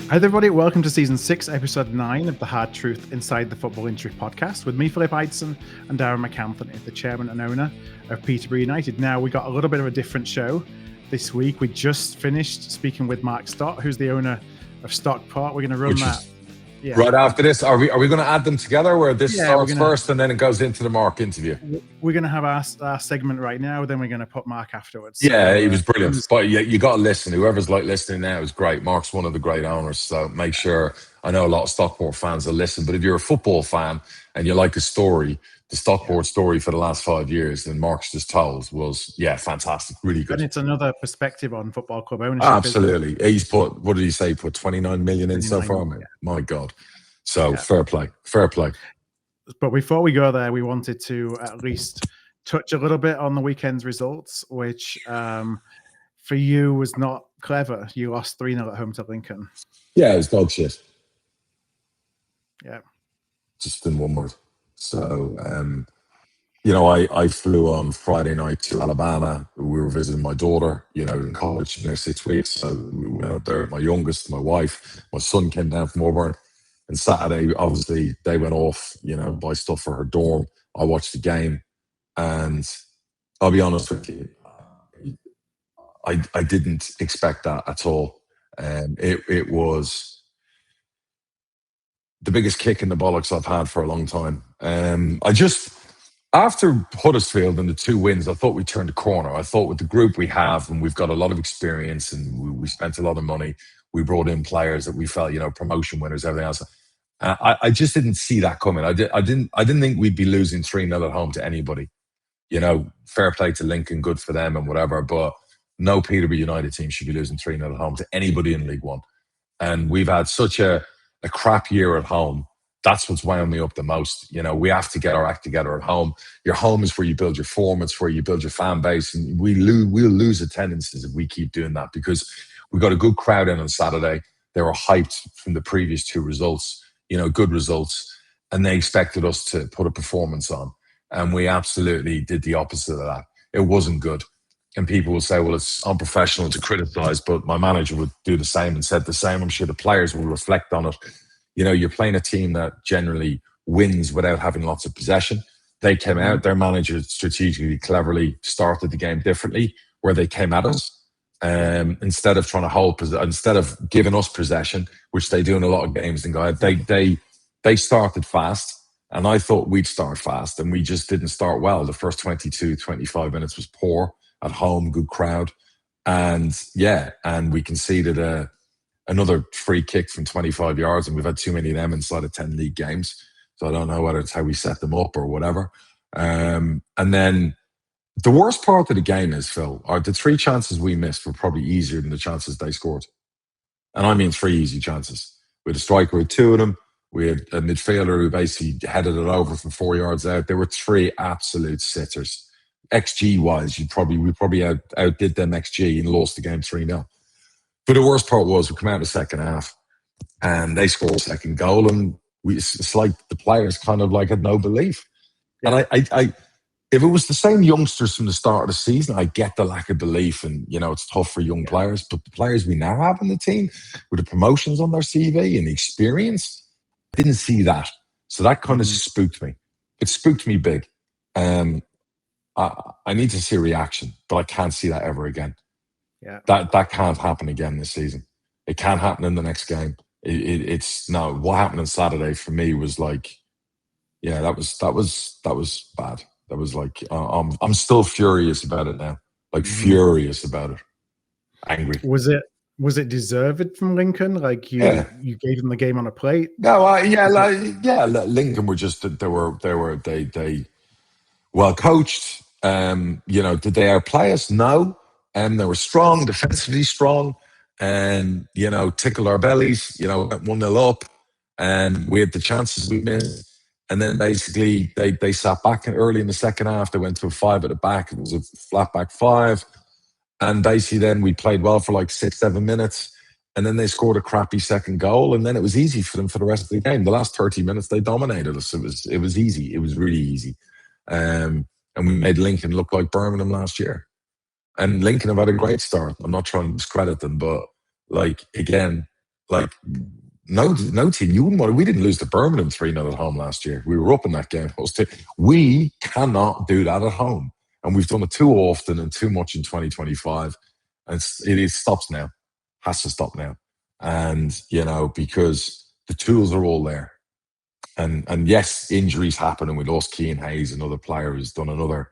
Hi everybody, welcome to Season 6, Episode 9 of the Hard Truth Inside the Football Industry podcast with me, Philip Ideson, and Darragh MacAnthony, the chairman and owner of Peterborough United. Now, we got a little bit of a different show this week. We just finished speaking with Mark Stott, who's the owner of Stockport. We're going to run that. Yeah. Right after this, are we going to add them together where this starts first and then it goes into the Mark interview? We're going to have our segment right now, then we're going to put Mark afterwards. Yeah, he was brilliant. But you got to listen. Whoever's listening now is great. Mark's one of the great owners, so make sure. I know a lot of Stockport fans will listen, but if you're a football fan and you like a story, the Stockport story for the last 5 years, and Mark's just told was, fantastic, really good. And it's another perspective on football club ownership. Absolutely. He's put, what did he say? Put 29 million in so far. Yeah. My God. So fair play. But before we go there, we wanted to at least touch a little bit on the weekend's results, which for you was not clever. You lost 3-0 at home to Lincoln. Yeah, it was dog shit. Yeah. Just in one word. So, I flew on Friday night to Alabama. We were visiting my daughter, in college, 6 weeks. So we went out there, my youngest, my wife, my son came down from Auburn. And Saturday, obviously, they went off, buy stuff for her dorm. I watched the game. And I'll be honest with you, I didn't expect that at all. It was the biggest kick in the bollocks I've had for a long time. After Huddersfield and the 2 wins, I thought we turned a corner. I thought with the group we have, and we've got a lot of experience, and we spent a lot of money. We brought in players that we felt, promotion winners, everything else. I just didn't see that coming. I didn't think we'd be losing 3-0 at home to anybody. Fair play to Lincoln, good for them and whatever. But no Peterborough United team should be losing 3-0 at home to anybody in League One. And we've had such a crap year at home. That's what's wound me up the most. We have to get our act together at home. Your home is where you build your form. It's where you build your fan base. And we'll lose attendances if we keep doing that, because we got a good crowd in on Saturday. They were hyped from the previous 2 results, good results. And they expected us to put a performance on. And we absolutely did the opposite of that. It wasn't good. And people will say, well, it's unprofessional to criticize, but my manager would do the same and said the same. I'm sure the players will reflect on it. You're playing a team that generally wins without having lots of possession. They came out, their manager strategically, cleverly started the game differently, where they came at us. Instead of trying to hold, instead of giving us possession, which they do in a lot of games, and they started fast. And I thought we'd start fast, and we just didn't start well. The first 22, 25 minutes was poor. At home, good crowd. And we conceded another free kick from 25 yards, and we've had too many of them inside of 10 league games. So I don't know whether it's how we set them up or whatever. And then the worst part of the game is, Phil, the 3 chances we missed were probably easier than the chances they scored. And I mean 3 easy chances. We had a striker with 2 of them. We had a midfielder who basically headed it over from 4 yards out. There were 3 absolute sitters. XG wise, we probably outdid them XG and lost the game 3-0. But the worst part was we come out in the second half and they scored a second goal, and it's like the players kind of like had no belief. Yeah. And I if it was the same youngsters from the start of the season, I get the lack of belief, and it's tough for young players. But the players we now have in the team with the promotions on their CV and the experience, I didn't see that. So that kind of spooked me. It spooked me big. I need to see a reaction, but I can't see that ever again. Yeah, that can't happen again this season. It can't happen in the next game. It's no. What happened on Saturday for me was like, that was bad. That was like, I'm still furious about it now. Like furious about it. Angry. Was it deserved from Lincoln? Like you gave them the game on a plate? No, Lincoln were just they well coached. Did they outplay us? No. They were strong, defensively strong, and tickled our bellies. Went 1-0 up, and we had the chances we missed. And then basically they sat back early in the second half. They went to a 5 at the back. It was a flat back 5, and basically then we played well for like 6-7 minutes. And then they scored a crappy second goal, and then it was easy for them for the rest of the game. The last 30 minutes they dominated us. It was easy. It was really easy. And we made Lincoln look like Birmingham last year. And Lincoln have had a great start. I'm not trying to discredit them, but like, again, Like, no team. You wouldn't want. We didn't lose to Birmingham 3-0 at home last year. We were up in that game. We cannot do that at home, and we've done it too often and too much in 2025. And it stops now. Has to stop now. And because the tools are all there. And yes, injuries happen, and we lost Keane Hayes, another player who's done another.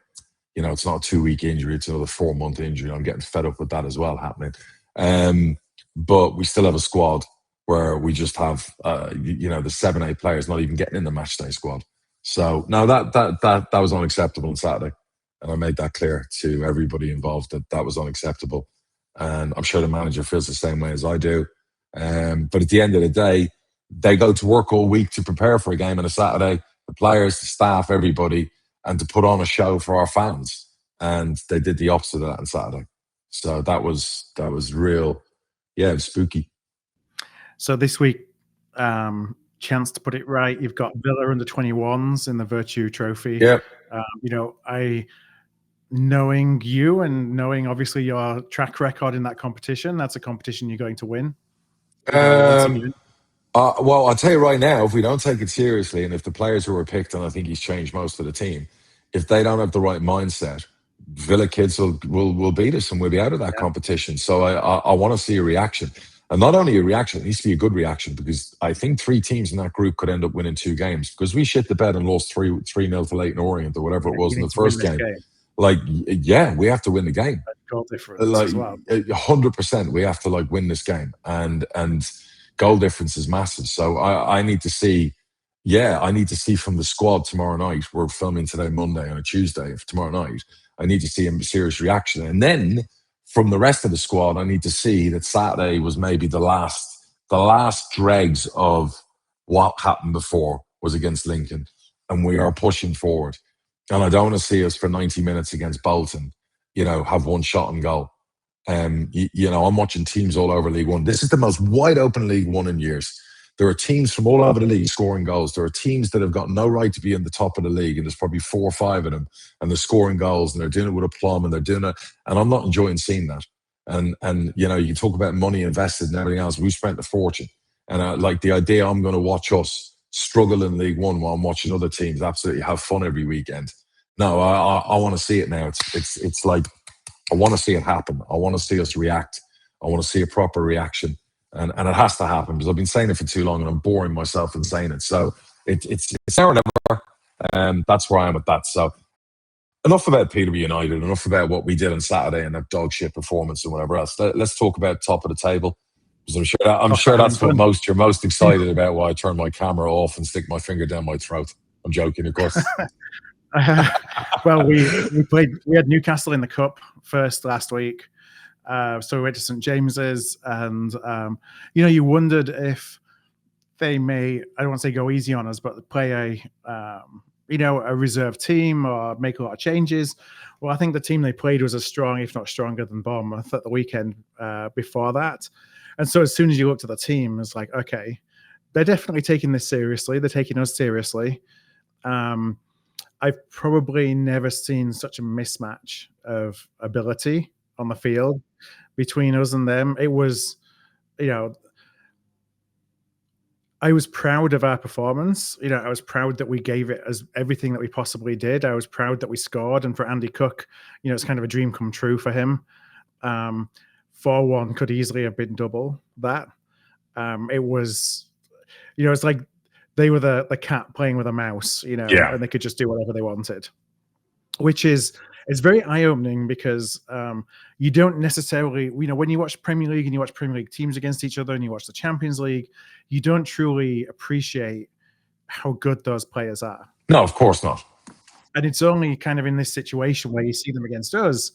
It's not a 2-week injury; it's another 4-month injury. I'm getting fed up with that as well happening. But we still have a squad where we just have, the 7-8 players not even getting in the matchday squad. So no, that was unacceptable on Saturday, and I made that clear to everybody involved that was unacceptable. And I'm sure the manager feels the same way as I do. But at the end of the day, they go to work all week to prepare for a game on a Saturday. The players, the staff, everybody, and to put on a show for our fans. And they did the opposite of that on Saturday. So that was real. Yeah, it was spooky. So this week, chance to put it right. You've got Villa under 21s in the Virtue Trophy. Yeah. Knowing you and knowing obviously your track record in that competition, that's a competition you're going to win. Well, I'll tell you right now, if we don't take it seriously, and if the players who were picked, and I think he's changed most of the team, if they don't have the right mindset, Villa kids will beat us and we'll be out of that competition. So I want to see a reaction. And not only a reaction, it needs to be a good reaction, because I think 3 teams in that group could end up winning 2 games, because we shit the bed and lost 3-0 to Leyton Orient or whatever it was in the first game. Like, yeah, we have to win the game. Goal difference as well. 100%, we have to win this game, and goal difference is massive. So I need to see. Yeah, I need to see from the squad tomorrow night. We're filming today, Monday, on a Tuesday. Tomorrow night, I need to see a serious reaction, and then from the rest of the squad, I need to see that Saturday was maybe the last dregs of what happened before was against Lincoln, and we are pushing forward. And I don't want to see us for 90 minutes against Bolton, have one shot on goal. I'm watching teams all over League One. This is the most wide open League One in years. There are teams from all over the league scoring goals. There are teams that have got no right to be in the top of the league, and there's probably 4 or 5 of them, and they're scoring goals, and they're doing it with aplomb, and they're doing it. And I'm not enjoying seeing that. And you talk about money invested and everything else. We've spent a fortune, and the idea I'm going to watch us struggle in League One while I'm watching other teams absolutely have fun every weekend. No, I want to see it now. It's like, I want to see it happen. I want to see us react. I want to see a proper reaction. And it has to happen, because I've been saying it for too long and I'm boring myself in saying it. So it's now or never. That's where I am with that. So enough about Peterborough United, enough about what we did on Saturday and that dog shit performance and whatever else. Let's talk about top of the table, because I'm sure that's what you're most excited about, why I turn my camera off and stick my finger down my throat. I'm joking, of course. Well, we had Newcastle in the Cup first last week. So we went to St James's, and you wondered if they may, I don't want to say go easy on us, but play a reserve team or make a lot of changes. Well, I think the team they played was as strong, if not stronger, than Bournemouth at the weekend before that. And so as soon as you looked at the team, it's like, okay, they're definitely taking this seriously. They're taking us seriously. I've probably never seen such a mismatch of ability on the field between us and them. It was, I was proud of our performance. I was proud that we gave it as everything that we possibly did. I was proud that we scored. And for Andy Cook, it's kind of a dream come true for him. 4-1 could easily have been double that. It was, it's like they were the cat playing with a mouse, and they could just do whatever they wanted, which is very eye-opening, because you don't necessarily, when you watch Premier League and you watch Premier League teams against each other and you watch the Champions League, you don't truly appreciate how good those players are. No, of course not. And it's only kind of in this situation where you see them against us,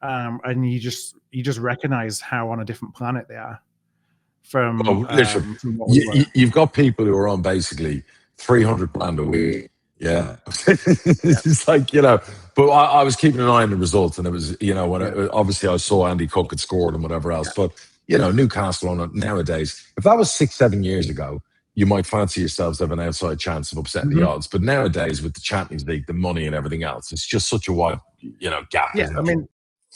and you just recognize how on a different planet they are. From you've got people who are on basically 300 grand a week. Yeah. It's like, but I was keeping an eye on the results, and it was, obviously I saw Andy Cook had scored and whatever else, but Newcastle on it nowadays, if that was 6-7 years ago, you might fancy yourselves to have an outside chance of upsetting the odds. But nowadays, with the Champions League, the money and everything else, it's just such a wide, gap. Yeah. I mean,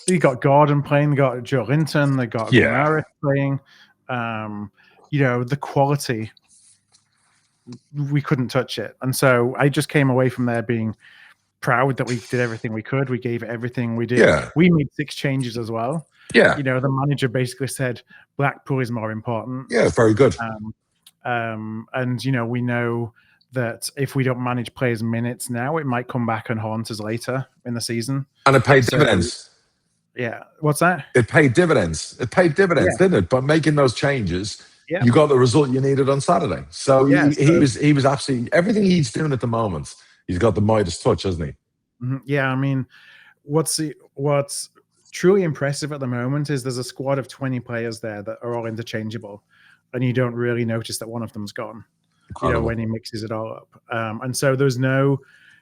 you got Gordon playing, they got Joe Linton, they got Gamara playing. the quality, we couldn't touch it. And so I just came away from there being proud that we did everything we could. We gave it everything we did. Yeah. We made 6 changes as well. Yeah. The manager basically said Blackpool is more important. Yeah, very good. And we know that if we don't manage players' minutes now, it might come back and haunt us later in the season. And it paid dividends. Yeah. What's that? It paid dividends. Didn't it? But making those changes, you got the result you needed on Saturday. So he was absolutely, everything he's doing at the moment, he's got the Midas touch, hasn't he? Yeah. I mean, what's truly impressive at the moment is there's a squad of 20 players there that are all interchangeable, and you don't really notice that one of them's gone. Incredible. When he mixes it all up. And so there's no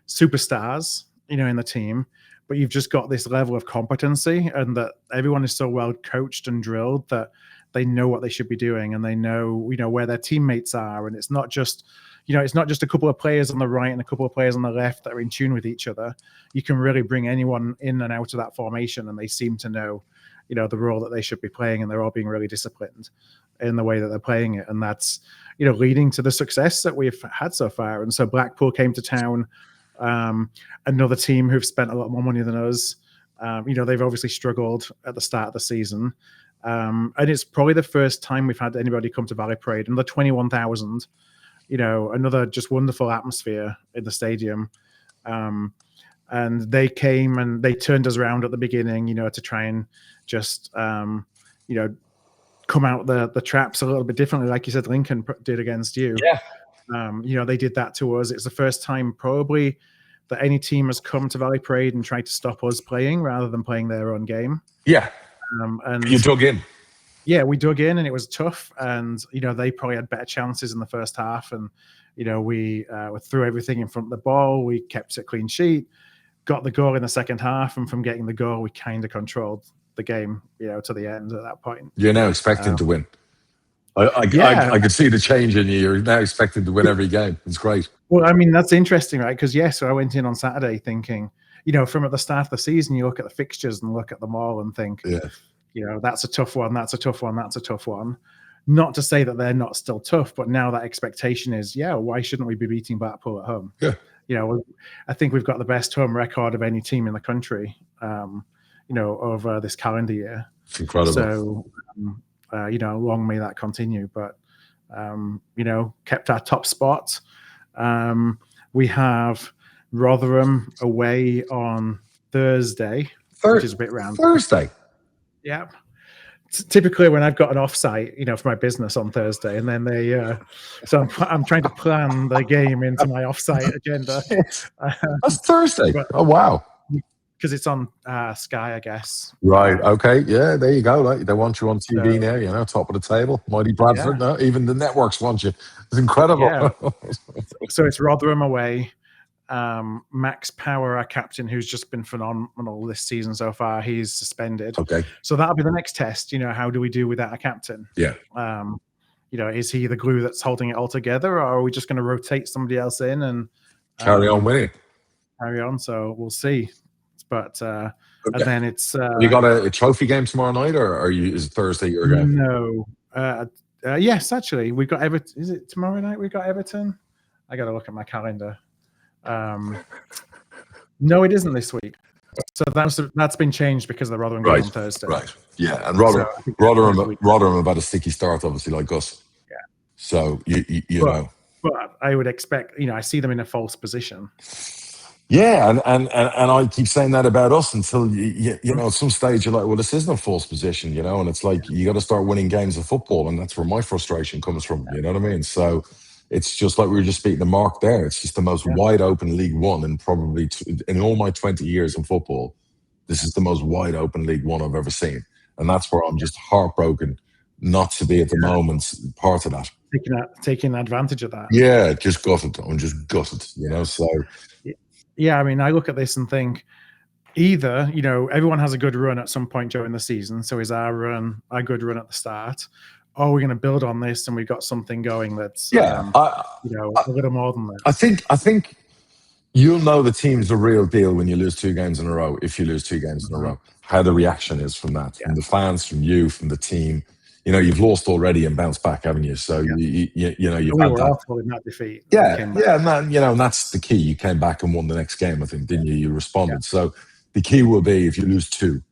superstars, in the team, but you've just got this level of competency, and that everyone is so well coached and drilled that they know what they should be doing, and they know, where their teammates are. And it's not just, it's not just a couple of players on the right and a couple of players on the left that are in tune with each other. You can really bring anyone in and out of that formation, and they seem to know, the role that they should be playing, and they're all being really disciplined in the way that they're playing it. And that's, leading to the success that we've had so far. And so Blackpool came to town, another team who've spent a lot more money than us. They've obviously struggled at the start of the season. And it's probably the first time we've had anybody come to Valley Parade. And the 21,000, another just wonderful atmosphere in the stadium. And they came and they turned us around at the beginning, to try and just, come out the traps a little bit differently, like you said Lincoln did against you. They did that to us. It's the first time probably that any team has come to Valley Parade and tried to stop us playing rather than playing their own game. And you dug in. We dug in, and it was tough. And they probably had better chances in the first half, and we threw everything in front of the ball. We kept a clean sheet, got the goal in the second half, and from getting the goal we kind of controlled the game, to the end at that point. You're now expecting to win. I could see the change in you. You're now expecting to win every game. It's great. Well, I mean, that's interesting, right? Because so I went in on Saturday thinking, from at the start of the season, you look at the fixtures and look at them all and think, that's a tough one, that's a tough one, that's a tough one. Not to say that they're not still tough, but now that expectation is, why shouldn't we be beating Blackpool at home? I think we've got the best home record of any team in the country, over this calendar year. It's incredible. So, long may that continue. But, kept our top spot. We have Rotherham away on Thursday, which is a bit random. Thursday? Yeah. Typically when I've got an offsite, for my business on Thursday, and then so I'm trying to plan the game into my offsite agenda. That's Thursday. Oh, wow. Because it's on Sky, I guess. Right. Okay. Yeah. There you go. They want you on TV now. Top of the table. Mighty Bradford. No, even the networks want you. It's incredible. Yeah. So it's Rotherham away. Max Power, our captain, who's just been phenomenal this season so far, he's suspended. Okay. So that'll be the next test. How do we do without a captain? Yeah. Is he the glue that's holding it all together, or are we just going to rotate somebody else in and carry on winning? Carry on. So we'll see. But and then it's you got a trophy game tomorrow night, or is it Thursday your game? No. Yes, actually, we've got Everton. Is it tomorrow night? We've got Everton. I got to look at my calendar. No, it isn't this week. So that's been changed because of the Rotherham game on Thursday. Right. Yeah, and Rotherham about a sticky start, obviously, like us. Yeah. So you know. But I would expect, I see them in a false position. Yeah, and I keep saying that about us until at some stage you're like, well, this isn't a false position, and it's like you got to start winning games of football, and that's where my frustration comes from. You know what I mean? So it's just like we were just speaking to Mark there. It's just the most wide open League One, and probably in all my 20 years in football, this is the most wide open League One I've ever seen, and that's where I'm just heartbroken not to be at the moment part of that. Taking advantage of that. Yeah, just gutted. I'm just gutted. So. Yeah, I mean, I look at this and think either, everyone has a good run at some point during the season. So is our good run at the start? Or we're going to build on this and we've got something going that's, a little more than that. I think you'll know the team's the real deal when you lose 2 games in a row, if you lose 2 games in a row, how the reaction is from that, from the fans, from you, from the team. you've lost already and bounced back, haven't you? So you've we had were that. awful in that defeat. And that's the key. You came back and won the next game, I think, didn't you? You responded. So the key will be if you lose 2,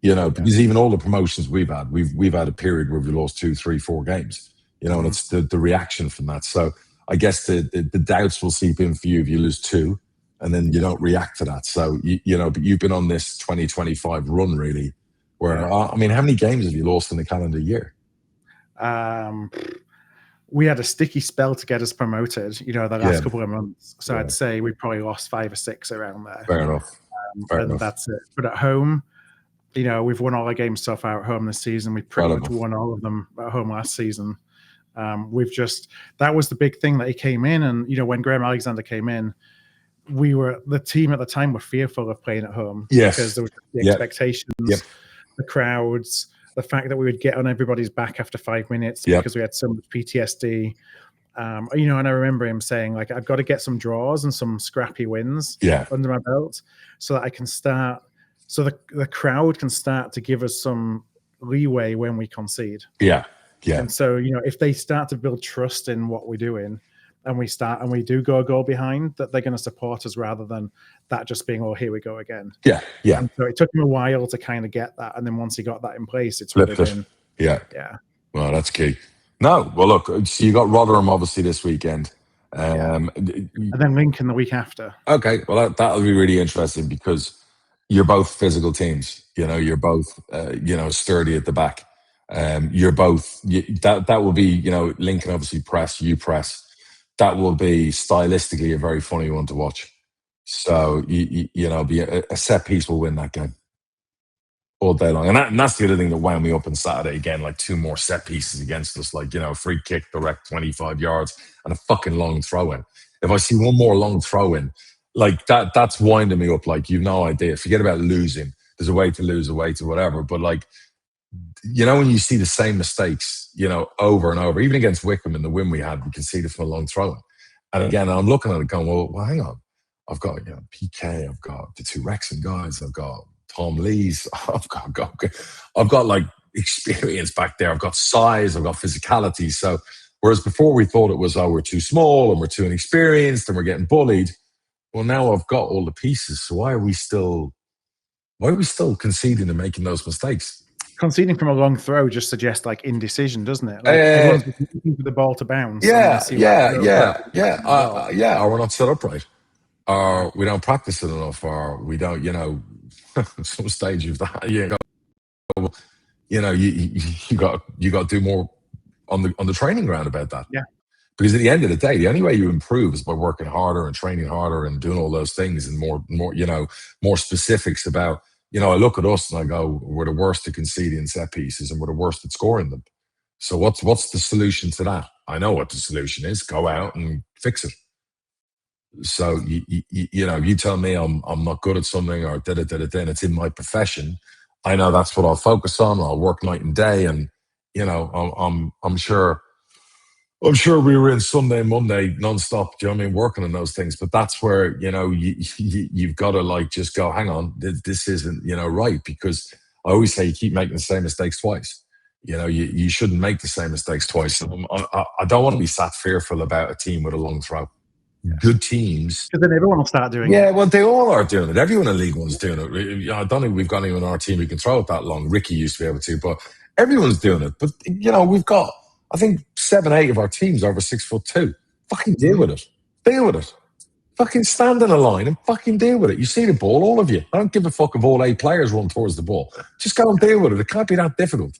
because even all the promotions we've had a period where we lost 2, 3, 4 games, and it's the reaction from that. So I guess the doubts will seep in for you if you lose 2 and then you don't react to that. So, but you've been on this 2025 run really where, how many games have you lost in the calendar year? We had a sticky spell to get us promoted, the last couple of months. So I'd say we probably lost 5 or 6 around there. Fair enough. That's it. But at home, we've won all our games so far at home this season. We pretty much won all of them at home last season. That was the big thing that he came in. And, when Graham Alexander came in, the team at the time were fearful of playing at home. Yes. Because there was the expectations, the crowds, the fact that we would get on everybody's back after 5 minutes because we had so much PTSD. And I remember him saying, like, I've got to get some draws and some scrappy wins under my belt so that I can start, so the crowd can start to give us some leeway when we concede. Yeah. And so, if they start to build trust in what we're doing and we do go a goal behind, that they're going to support us rather than that just being, oh, here we go again. Yeah. And so it took him a while to kind of get that. And then once he got that in place, it's really been. Yeah. Well, that's key. No, well, look, so you got Rotherham obviously this weekend. And then Lincoln the week after. Okay. Well, that'll be really interesting because you're both physical teams. You're both, sturdy at the back. You're both, that will be, Lincoln obviously press, you press. That will be stylistically a very funny one to watch. So, a set piece will win that game all day long. And that's the other thing that wound me up on Saturday again, like 2 more set pieces against us, like, free kick, direct 25 yards and a fucking long throw in. If I see one more long throw in, like that's winding me up. Like, you've no idea. Forget about losing. There's a way to lose, a way to whatever. But like, when you see the same mistakes, over and over, even against Wickham in the win we had, we conceded from a long throw. And again, I'm looking at it going, well, hang on. I've got, PK, I've got the 2 Wrexham guys, I've got Tom Lees, I've got like experience back there. I've got size, I've got physicality. So whereas before we thought it was, we're too small and we're too inexperienced and we're getting bullied. Well, now I've got all the pieces. So why are we still conceding and making those mistakes? Conceding from a long throw just suggests like indecision, doesn't it? Like everyone's looking for the ball to bounce. Or we're not set up right, or we don't practice it enough, or we don't, at some stage of that, you got to do more on the training ground about that. Yeah. Because at the end of the day, the only way you improve is by working harder and training harder and doing all those things and more specifics about. I look at us and I go, we're the worst at conceding set pieces and we're the worst at scoring them. So what's the solution to that? I know what the solution is. Go out and fix it. So you tell me I'm not good at something or and it's in my profession. I know that's what I'll focus on. I'll work night and day, and I'm sure we were in Sunday and Monday nonstop. Do you know what I mean? Working on those things, but that's where you've got to like just go. Hang on, this isn't right, because I always say you keep making the same mistakes twice. You shouldn't make the same mistakes twice. I don't want to be sat fearful about a team with a long throw. Yeah. Good teams, because then everyone will start doing it. Yeah, well, they all are doing it. Everyone in League One's doing it. I don't think we've got anyone on our team who can throw it that long. Ricky used to be able to, but everyone's doing it. But we've got, I think, 7-8 of our teams over 6'2". Fucking deal with it. Deal with it. Fucking stand in a line and fucking deal with it. You see the ball, all of you. I don't give a fuck if all 8 players run towards the ball. Just go and deal with it. It can't be that difficult.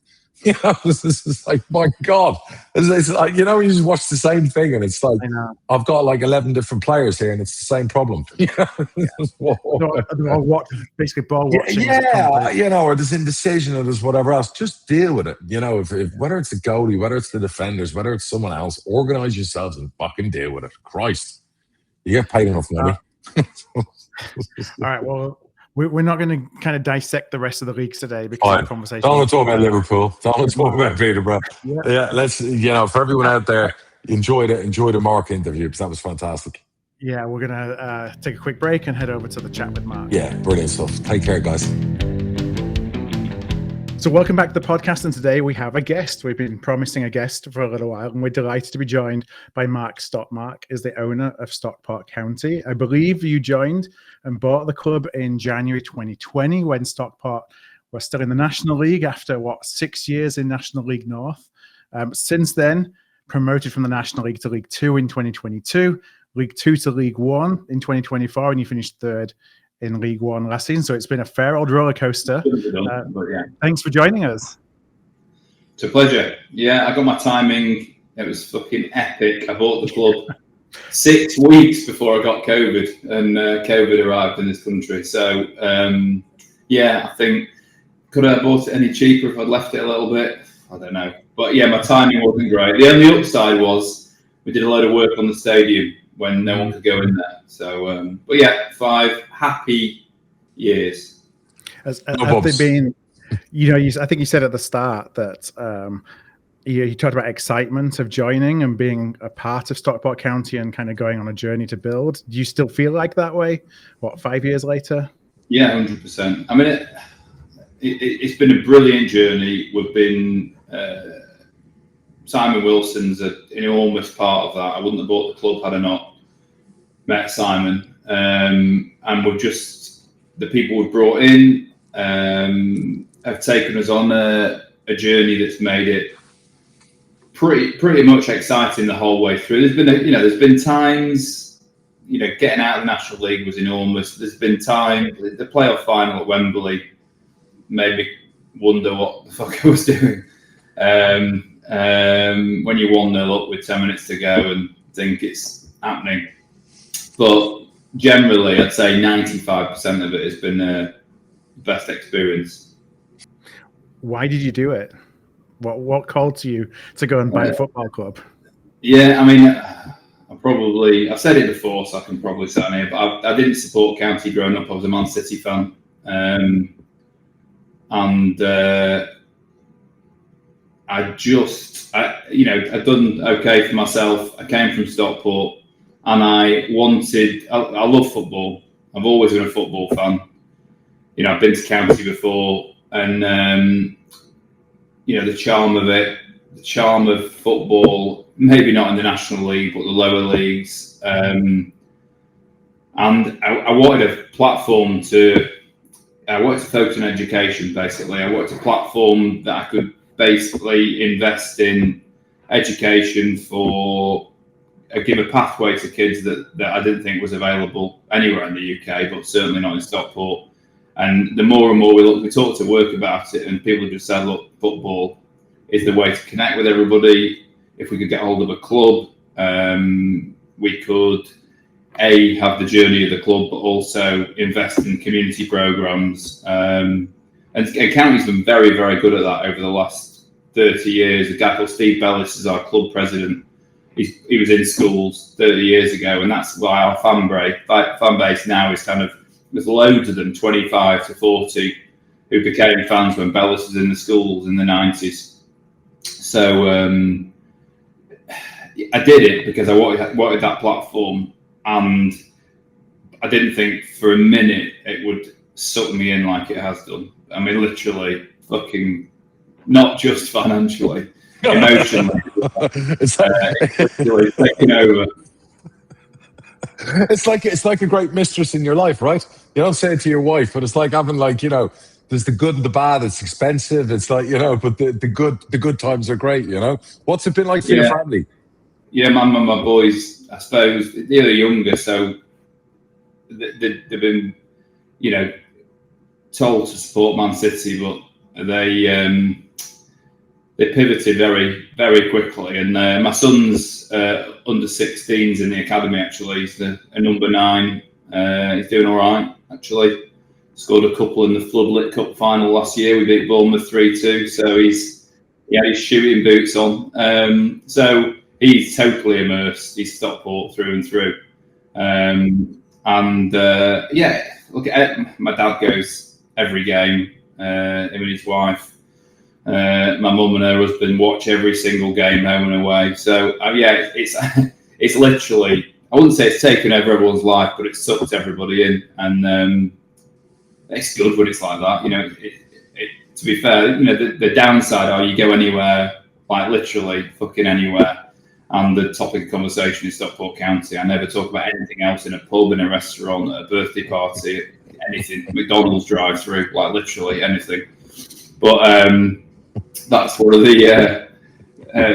This is like, my God. It's like, you just watch the same thing and it's like, I've got like 11 different players here and it's the same problem. Basically ball watching. Or there's indecision or there's whatever else. Just deal with it. If whether it's the goalie, whether it's the defenders, whether it's someone else, organize yourselves and fucking deal with it. Christ. You get paid enough money. All right, well, we're not going to kind of dissect the rest of the leagues today because of the conversation. Don't want to talk about Liverpool. Don't want to talk about Peterborough. Yeah, let's, for everyone out there, enjoy the Mark interview because that was fantastic. Yeah, we're going to take a quick break and head over to the chat with Mark. Yeah, brilliant stuff. Take care, guys. So welcome back to the podcast, and today we have a guest. We've been promising a guest for a little while, and we're delighted to be joined by Mark Stott. Mark is the owner of Stockport County. I believe you joined and bought the club in January 2020 when Stockport were still in the National League after, 6 years in National League North. Since then, promoted from the National League to League 2 in 2022, League 2 to League 1 in 2024, and you finished third in League 1 last season. So it's been a fair old roller coaster. Thanks for joining us. It's a pleasure. Yeah, I got my timing. It was fucking epic. I bought the club 6 weeks before I got COVID, and COVID arrived in this country. So, I think could I have bought it any cheaper if I'd left it a little bit? I don't know. But yeah, my timing wasn't great. The only upside was we did a load of work on the stadium when no one could go in there. So, 5 happy years. Have they been, I think you said at the start that you talked about excitement of joining and being a part of Stockport County and kind of going on a journey to build. Do you still feel like that way? 5 years later? Yeah, 100%. I mean, it's been a brilliant journey. We've been... Simon Wilson's an enormous part of that. I wouldn't have bought the club had I not met Simon. And the people we've brought in have taken us on a journey that's made it pretty much exciting the whole way through. There's been times, getting out of the National League was enormous. There's been time, the playoff final at Wembley made me wonder what the fuck I was doing. When you're 1-0 up with 10 minutes to go and think it's happening. But generally, I'd say 95% of it has been the best experience. Why did you do it? What called to you to go and buy a football club? Yeah, I mean, I've said it before, so I can probably say it, but I didn't support County growing up. I was a Man City fan. I'd done okay for myself. I came from Stockport and I love football. I've always been a football fan. I've been to County before and, the charm of it, the charm of football, maybe not in the National League, but the lower leagues. And I wanted a platform I wanted to focus on education, basically. I wanted a platform that I could basically invest in education give a pathway to kids that I didn't think was available anywhere in the UK, but certainly not in Stockport. And the more and more we talked to work about it, and people just said, look, football is the way to connect with everybody. If we could get hold of a club, we could have the journey of the club, but also invest in community programs. And County's been very, very good at that over the last 30 years. A guy called Steve Bellis is our club president. He was in schools 30 years ago, and that's why our fan base now is there's loads of them, 25 to 40, who became fans when Bellis was in the schools in the 90s. So I did it because I wanted that platform, and I didn't think for a minute it would suck me in like it has done. I mean, literally, fucking, not just financially, emotionally. It's literally taking over. It's like a great mistress in your life, right? You don't say it to your wife, but it's like having there's the good and the bad. It's expensive. It's but the good times are great. What's it been like for your family? Yeah, my mum and my boys, I suppose, they're younger, so they've been, told to support Man City, but they pivoted very, very quickly. And my son's under 16s in the academy, actually. He's a number 9. He's doing all right, actually. Scored a couple in the Floodlit Cup final last year. We beat Bournemouth 3-2, so he had his shooting boots on. So he's totally immersed. He's Stockport through and through. Look, my dad goes every game, him and his wife. My mum and her husband watch every single game home and away. So it's literally, I wouldn't say it's taken over everyone's life, but it's sucked everybody in. And it's good when it's like that. to be fair, the downside are you go anywhere, like literally fucking anywhere, and the topic of conversation is Stockport County. I never talk about anything else in a pub, in a restaurant, at a birthday party, anything. McDonald's drive-through, like literally anything. But that's one of the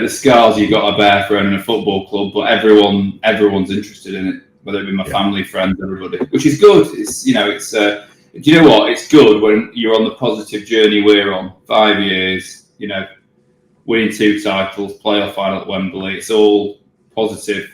scars you got to bear for owning a football club. But everyone's interested in it, whether it be my family, friends, everybody, which is good. It's do you know what? It's good when you're on the positive journey we're on. 5 years, winning 2 titles, playoff final at Wembley. It's all positive.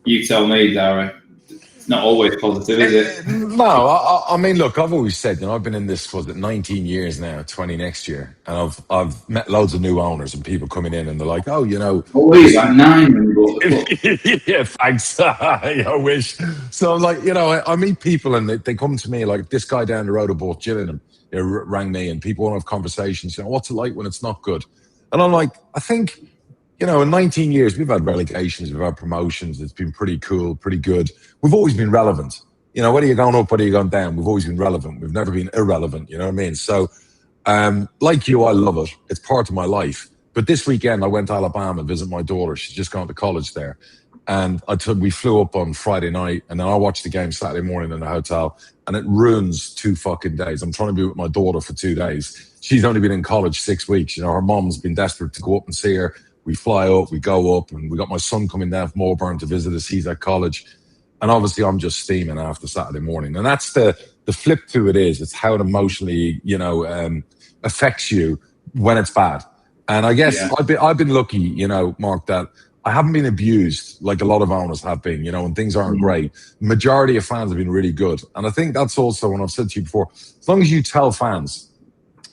You tell me, Darragh. It's not always positive, is it? No, I mean, look, I've always said, I've been in this for 19 years now, 20 next year, and I've met loads of new owners and people coming in, and they're like, oh, he's like 9 when you bought the club. Yeah, thanks. I wish. So I'm like, I meet people and they come to me like this guy down the road about Gillingham, rang me, and people want to have conversations. What's it like when it's not good? And I'm like, I think, in 19 years, we've had relegations, we've had promotions. It's been pretty cool, pretty good. We've always been relevant. Whether you're going up, whether you're going down, we've always been relevant. We've never been irrelevant. You know what I mean? So, like you, I love it. It's part of my life. But this weekend, I went to Alabama to visit my daughter. She's just gone to college there. And we flew up on Friday night, and then I watched the game Saturday morning in the hotel, and it ruins 2 fucking days. I'm trying to be with my daughter for 2 days. She's only been in college 6 weeks. Her mom's been desperate to go up and see her. We fly up, we go up, and we got my son coming down from Auburn to visit us. He's at college. And obviously, I'm just steaming after Saturday morning. And that's the flip to it is. It's how it emotionally, affects you when it's bad. And I guess I've been lucky, Mark, that I haven't been abused like a lot of owners have been, when things aren't great. Majority of fans have been really good. And I think that's also, when I've said to you before, as long as you tell fans,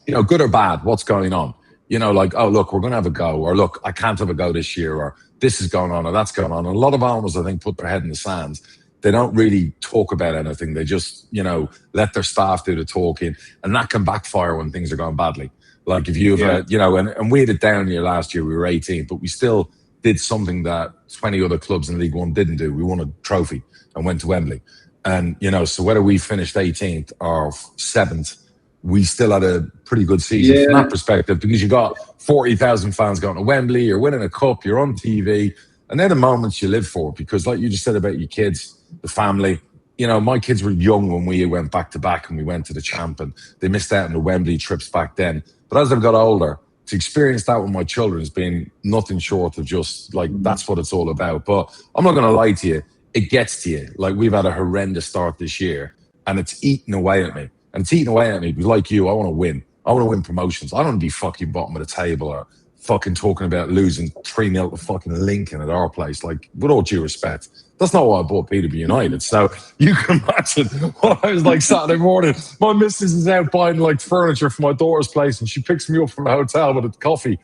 good or bad, what's going on. Like, oh, look, we're going to have a go, or look, I can't have a go this year, or this is going on, or that's going on. And a lot of owners, I think, put their head in the sand. They don't really talk about anything. They just, let their staff do the talking, and that can backfire when things are going badly. Like if you have, and we had it down here last year, we were 18th, but we still did something that 20 other clubs in League One didn't do. We won a trophy and went to Wembley. And, so whether we finished 18th or 7th, we still had a pretty good season from that perspective, because you got 40,000 fans going to Wembley, you're winning a cup, you're on TV, and they're the moments you live for. Because like you just said about your kids, the family, my kids were young when we went back to back and we went to the Champ, and they missed out on the Wembley trips back then. But as I've got older, to experience that with my children has been nothing short of just like, that's what it's all about. But I'm not going to lie to you, it gets to you. Like, we've had a horrendous start this year, and it's eating away at me. And it's eating away at me because, like you, I want to win. I want to win promotions. I don't want to be fucking bottom of the table or fucking talking about losing 3-0 to fucking Lincoln at our place. Like, with all due respect, that's not why I bought Peterborough United. So you can imagine what I was like Saturday morning. My missus is out buying like furniture for my daughter's place, and she picks me up from the hotel with a coffee.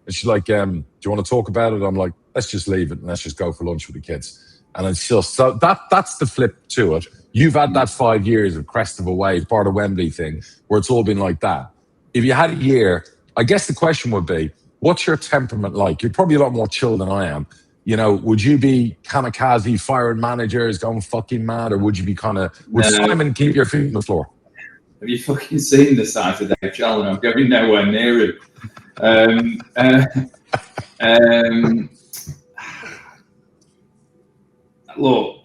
And she's like, do you want to talk about it? I'm like, let's just leave it and let's just go for lunch with the kids. And it's just, so that's the flip to it. You've had that 5 years of crest of a wave, part of Wembley thing, where it's all been like that. If you had a year, I guess the question would be, what's your temperament like? You're probably a lot more chill than I am. Would you be kamikaze, firing managers, going fucking mad, or would you be would Simon keep your feet on the floor? Have you fucking seen the size of Dave Challoner? I'm going nowhere near him. Look,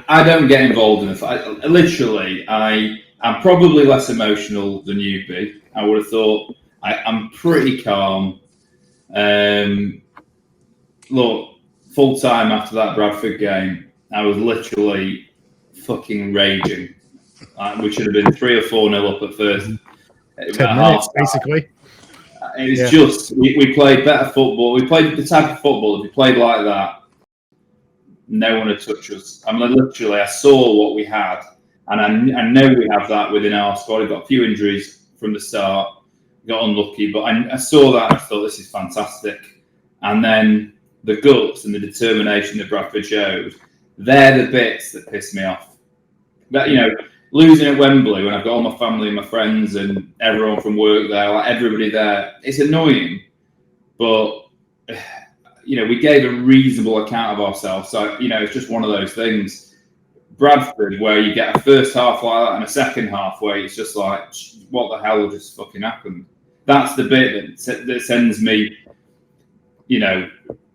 I don't get involved in the fight. Literally, I'm probably less emotional than you be. I would have thought I'm pretty calm. Look, full time after that Bradford game, I was literally fucking raging. We should have been 3 or 4-0 up at first. 10 minutes, basically. It was just, we played better football. We played the type of football, if we played like that, no one would touch us. I mean, literally, I saw what we had, and I know we have that within our squad. We've got a few injuries from the start, got unlucky, but I saw that and I thought, this is fantastic. And then the guts and the determination that Bradford showed, they're the bits that piss me off. But, losing at Wembley when I've got all my family and my friends and everyone from work there, like everybody there, it's annoying. But, we gave a reasonable account of ourselves. So, it's just one of those things. Bradford, where you get a first half like that and a second half where it's just like, what the hell just fucking happened? That's the bit that sends me,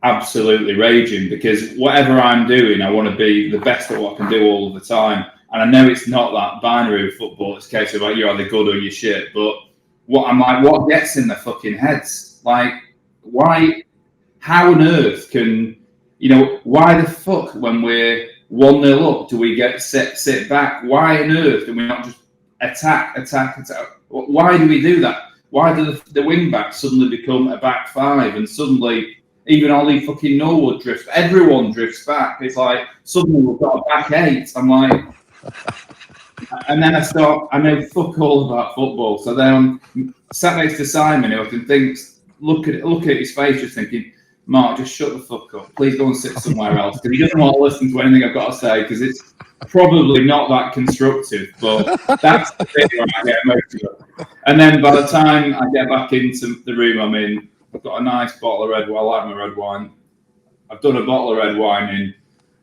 absolutely raging, because whatever I'm doing, I want to be the best at what I can do all of the time. And I know it's not that binary of football. It's a case of like, you're either good or you're shit. But what gets in their fucking heads? Like, why? How on earth can, why the fuck when we're 1-0 up do we get sit back? Why on earth do we not just attack? Why do we do that? Why do the wing backs suddenly become a back five, and suddenly even Ollie fucking Norwood drifts? Everyone drifts back. It's like suddenly we've got a back eight. I'm like, and then I know fuck all about football. So then I'm sat next to Simon, who I can look at his face, just thinking, Mark, just shut the fuck up. Please go and sit somewhere else, because he doesn't want to listen to anything I've got to say, because it's probably not that constructive. But that's the bit where I get emotional. And then by the time I get back into the room I'm in, I've got a nice bottle of red wine. I like my red wine. I've done a bottle of red wine in,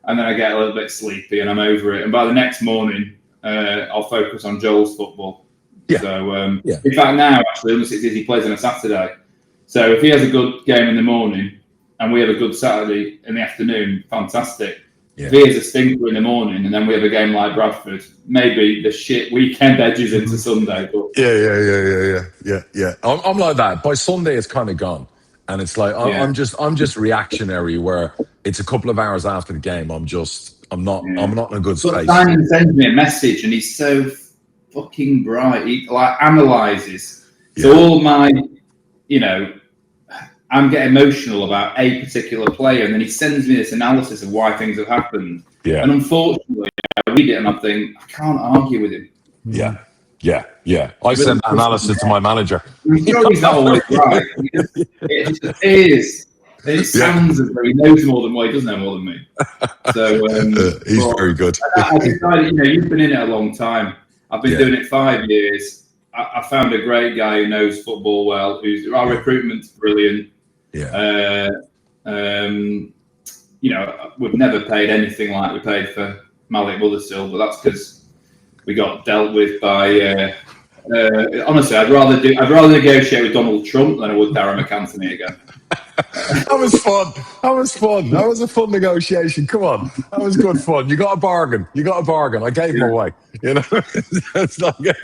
and then I get a little bit sleepy and I'm over it. And by the next morning, I'll focus on Joel's football. Yeah. So, in fact, now, actually, unless he plays on a Saturday. So if he has a good game in the morning and we have a good Saturday in the afternoon, fantastic. Yeah. If he has a stinker in the morning and then we have a game like Bradford, maybe the shit weekend edges into Sunday. But Yeah. I'm like that. By Sunday, it's kind of gone. And it's like, I'm just reactionary, where it's a couple of hours after the game. I'm not in a good space. Simon sends me a message and he's so fucking bright. He analyzes. Yeah. So all my, I'm getting emotional about a particular player, and then he sends me this analysis of why things have happened. Yeah. And unfortunately, I read it and I think, I can't argue with him. Yeah. I sent that analysis to my manager. I'm sure he's not always right. It just is. It sounds as though he knows more than he doesn't know more than me. So he's very good. I decided, you've been in it a long time. I've been doing it 5 years. I found a great guy who knows football well. Our recruitment's brilliant. Yeah. We've never paid anything like we paid for Malik Motherstill, but that's because we got dealt with by. Honestly, I'd rather negotiate with Donald Trump than I would Darragh MacAnthony again. That was fun. That was a fun negotiation. Come on, that was good fun. You got a bargain. I gave him away. It's not good.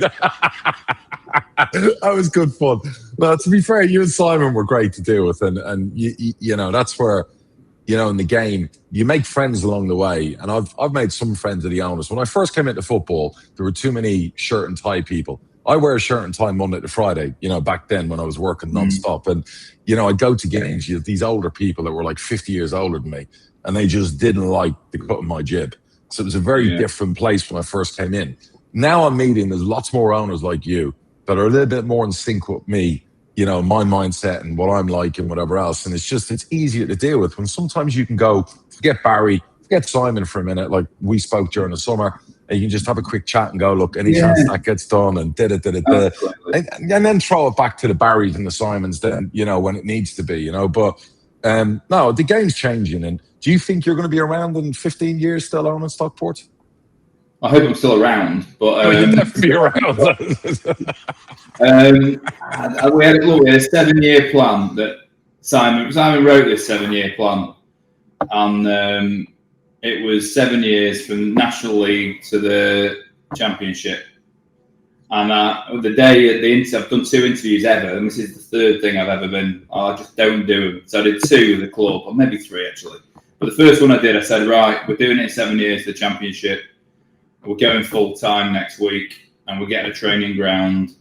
That was good fun. No, to be fair, you and Simon were great to deal with, and you that's where, in the game, you make friends along the way. And I've made some friends of the owners. When I first came into football, there were too many shirt and tie people. I wear a shirt and tie Monday to Friday, back then when I was working nonstop. And, I'd go to games, these older people that were like 50 years older than me, and they just didn't like the cut of my jib. So it was a very different place when I first came in. Now I'm meeting, there's lots more owners like you that are a little bit more in sync with me, my mindset and what I'm like and whatever else. And it's easier to deal with when sometimes you can go, forget Barry, forget Simon for a minute, like we spoke during the summer, and you can just have a quick chat and go, look, any chance that gets done, and and then throw it back to the Barrys and the Simons then, when it needs to be, But no, the game's changing. And do you think you're going to be around in 15 years still owning Stockport? I hope I'm still around, but you'll definitely be around. We had a 7-year plan that Simon wrote this 7-year plan, and it was 7 years from National League to the Championship. And the day at the I've done 2 interviews ever, and this is the 3rd thing I've ever been. I just don't do them. So I did 2 with the club, or maybe 3 actually. But the first one I did, I said, right, we're doing it in 7 years, the Championship. We're going full time next week, and we're getting a training ground.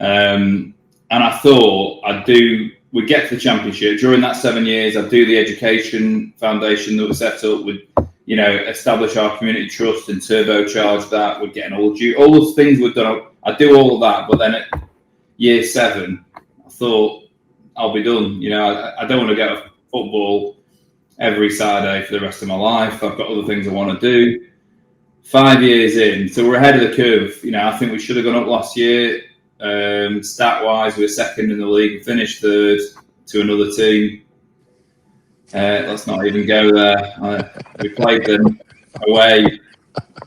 And I thought we'd get to the Championship. During that 7 years, I'd do the education foundation that was set up. We'd, establish our community trust and turbocharge that. We're getting all those things we've done. I'd do all of that. But then at year 7, I thought I'll be done. I don't want to go to football every Saturday for the rest of my life. I've got other things I want to do. 5 years in, so we're ahead of the curve. I think we should have gone up last year. Stat-wise, we were 2nd in the league, finished 3rd to another team. Let's not even go there. We played them away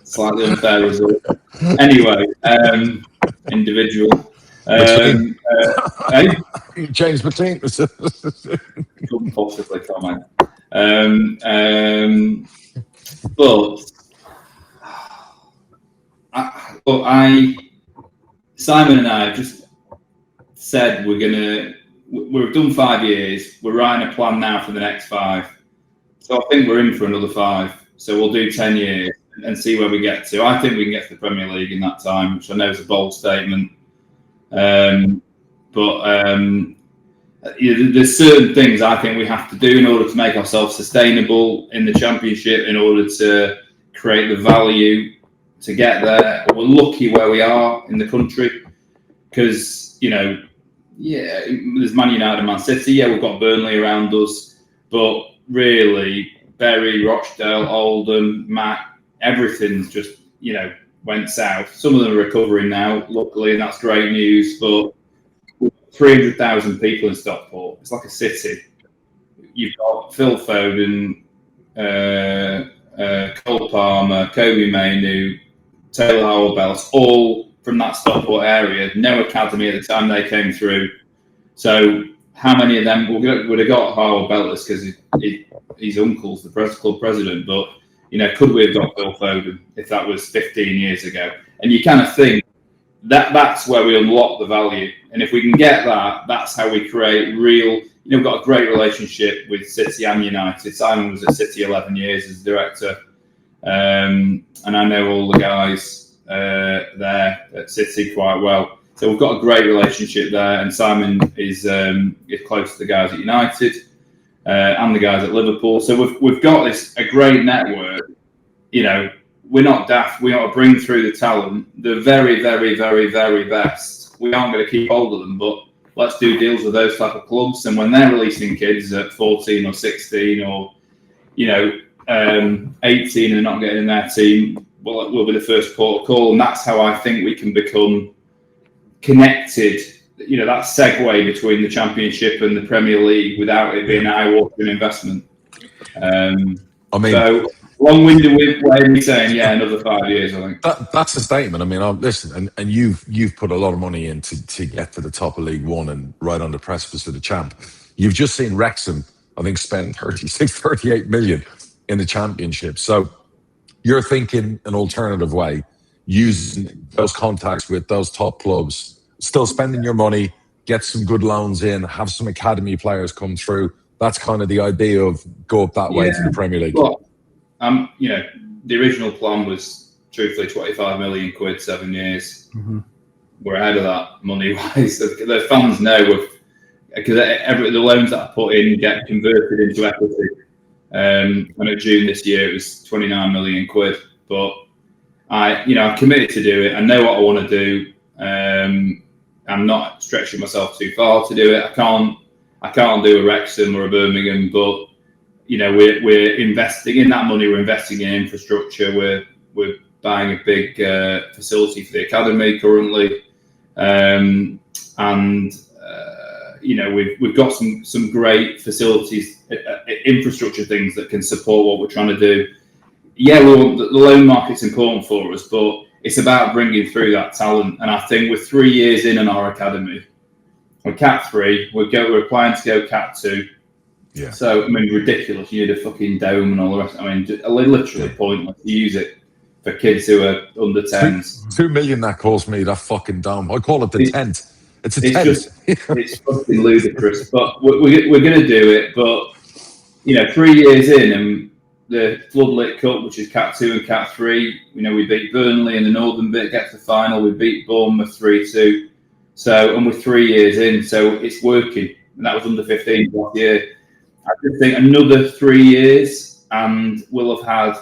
slightly unfair result. Anyway, individual. Hey? James McLean. Couldn't possibly comment. But Simon and I have just said we've done 5 years. We're writing a plan now for the next 5. So I think we're in for another 5. So we'll do 10 years and see where we get to. I think we can get to the Premier League in that time, which I know is a bold statement. There's certain things I think we have to do in order to make ourselves sustainable in the Championship, in order to create the value to get there. We're lucky where we are in the country because, there's Man United and Man City. Yeah, we've got Burnley around us, but really, Bury, Rochdale, Oldham, Mac, everything's just, went south. Some of them are recovering now, luckily, and that's great news, but 300,000 people in Stockport. It's like a city. You've got Phil Foden, Cole Palmer, Kobe Mainu, Taylor Howell-Bells, all from that Stockport area. No academy at the time they came through. So how many of them would have got Howell-Bells because his uncle's the club president? But, could we have got Phil Foden if that was 15 years ago? And you kind of think that's where we unlock the value. And if we can get that, that's how we create real... we've got a great relationship with City and United. Simon was at City 11 years as director. And I know all the guys there at City quite well. So we've got a great relationship there. And Simon is close to the guys at United and the guys at Liverpool. So we've got a great network. We're not daft. We ought to bring through the talent, the very, very, very, very best. We aren't going to keep hold of them, but let's do deals with those type of clubs. And when they're releasing kids at 14 or 16 or, 18 and not getting in their team, well, we'll be the first port of call. And that's how I think we can become connected, that segue between the Championship and the Premier League without it being an eye-watering investment. So long-winded way of me saying, another 5 years, I think. That's a statement. Listen, and you've put a lot of money in to get to the top of League One and right on the precipice of the champ. You've just seen Wrexham, I think, spend 38 million in the Championship. So you're thinking an alternative way, using those contacts with those top clubs, still spending your money, get some good loans in, have some academy players come through. That's kind of the idea of go up that way to the Premier League. Well, the original plan was truthfully 25 million quid, 7 years. Mm-hmm. We're ahead of that money-wise. The fans know because the loans that I put in get converted into equity. And in June this year, it was 29 million quid. But I'm committed to do it. I know what I want to do. I'm not stretching myself too far to do it. I can't do a Wrexham or a Birmingham, but we're investing in that money. We're investing in infrastructure. We're buying a big facility for the academy currently, we've got some great facilities, infrastructure things that can support what we're trying to do. Yeah, the loan market's important for us, but it's about bringing through that talent. And I think we're 3 years in our academy. We're Cat 3. We're applying to go Cat 2. Yeah. So, ridiculous. You need a fucking dome and all the rest. Literally pointless. You use it for kids who are under 10s. 2 million that cost me, that fucking dome. I call it the tent. It's a tent. It's fucking ludicrous. But we're going to do it. But, 3 years in, and the Floodlit Cup, which is Cat 2 and Cat 3, we beat Burnley in the northern bit, get to the final. We beat Bournemouth 3-2. So, and we're 3 years in, so it's working. And that was under 15 last year. I just think another 3 years, and we'll have had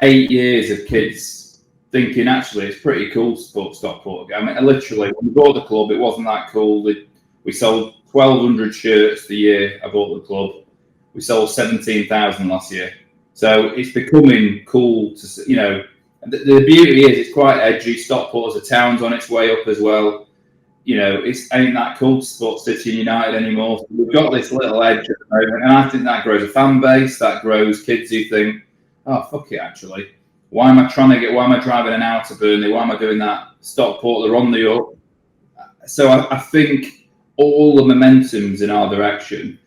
8 years of kids thinking, actually, it's pretty cool Stockport. Literally, when we bought the club, it wasn't that cool. We sold 1,200 shirts the year I bought the club. We sold 17,000 last year. So it's becoming cool to, the beauty is it's quite edgy. Stockport as a town's on its way up as well. It ain't that cool to support City and United anymore. So we've got this little edge at the moment, and I think that grows a fan base, that grows kids who think, oh, fuck it, actually. Why am I driving an hour to Burnley? Why am I doing that? Stockport, they're on the up. So I think all the momentum's in our direction.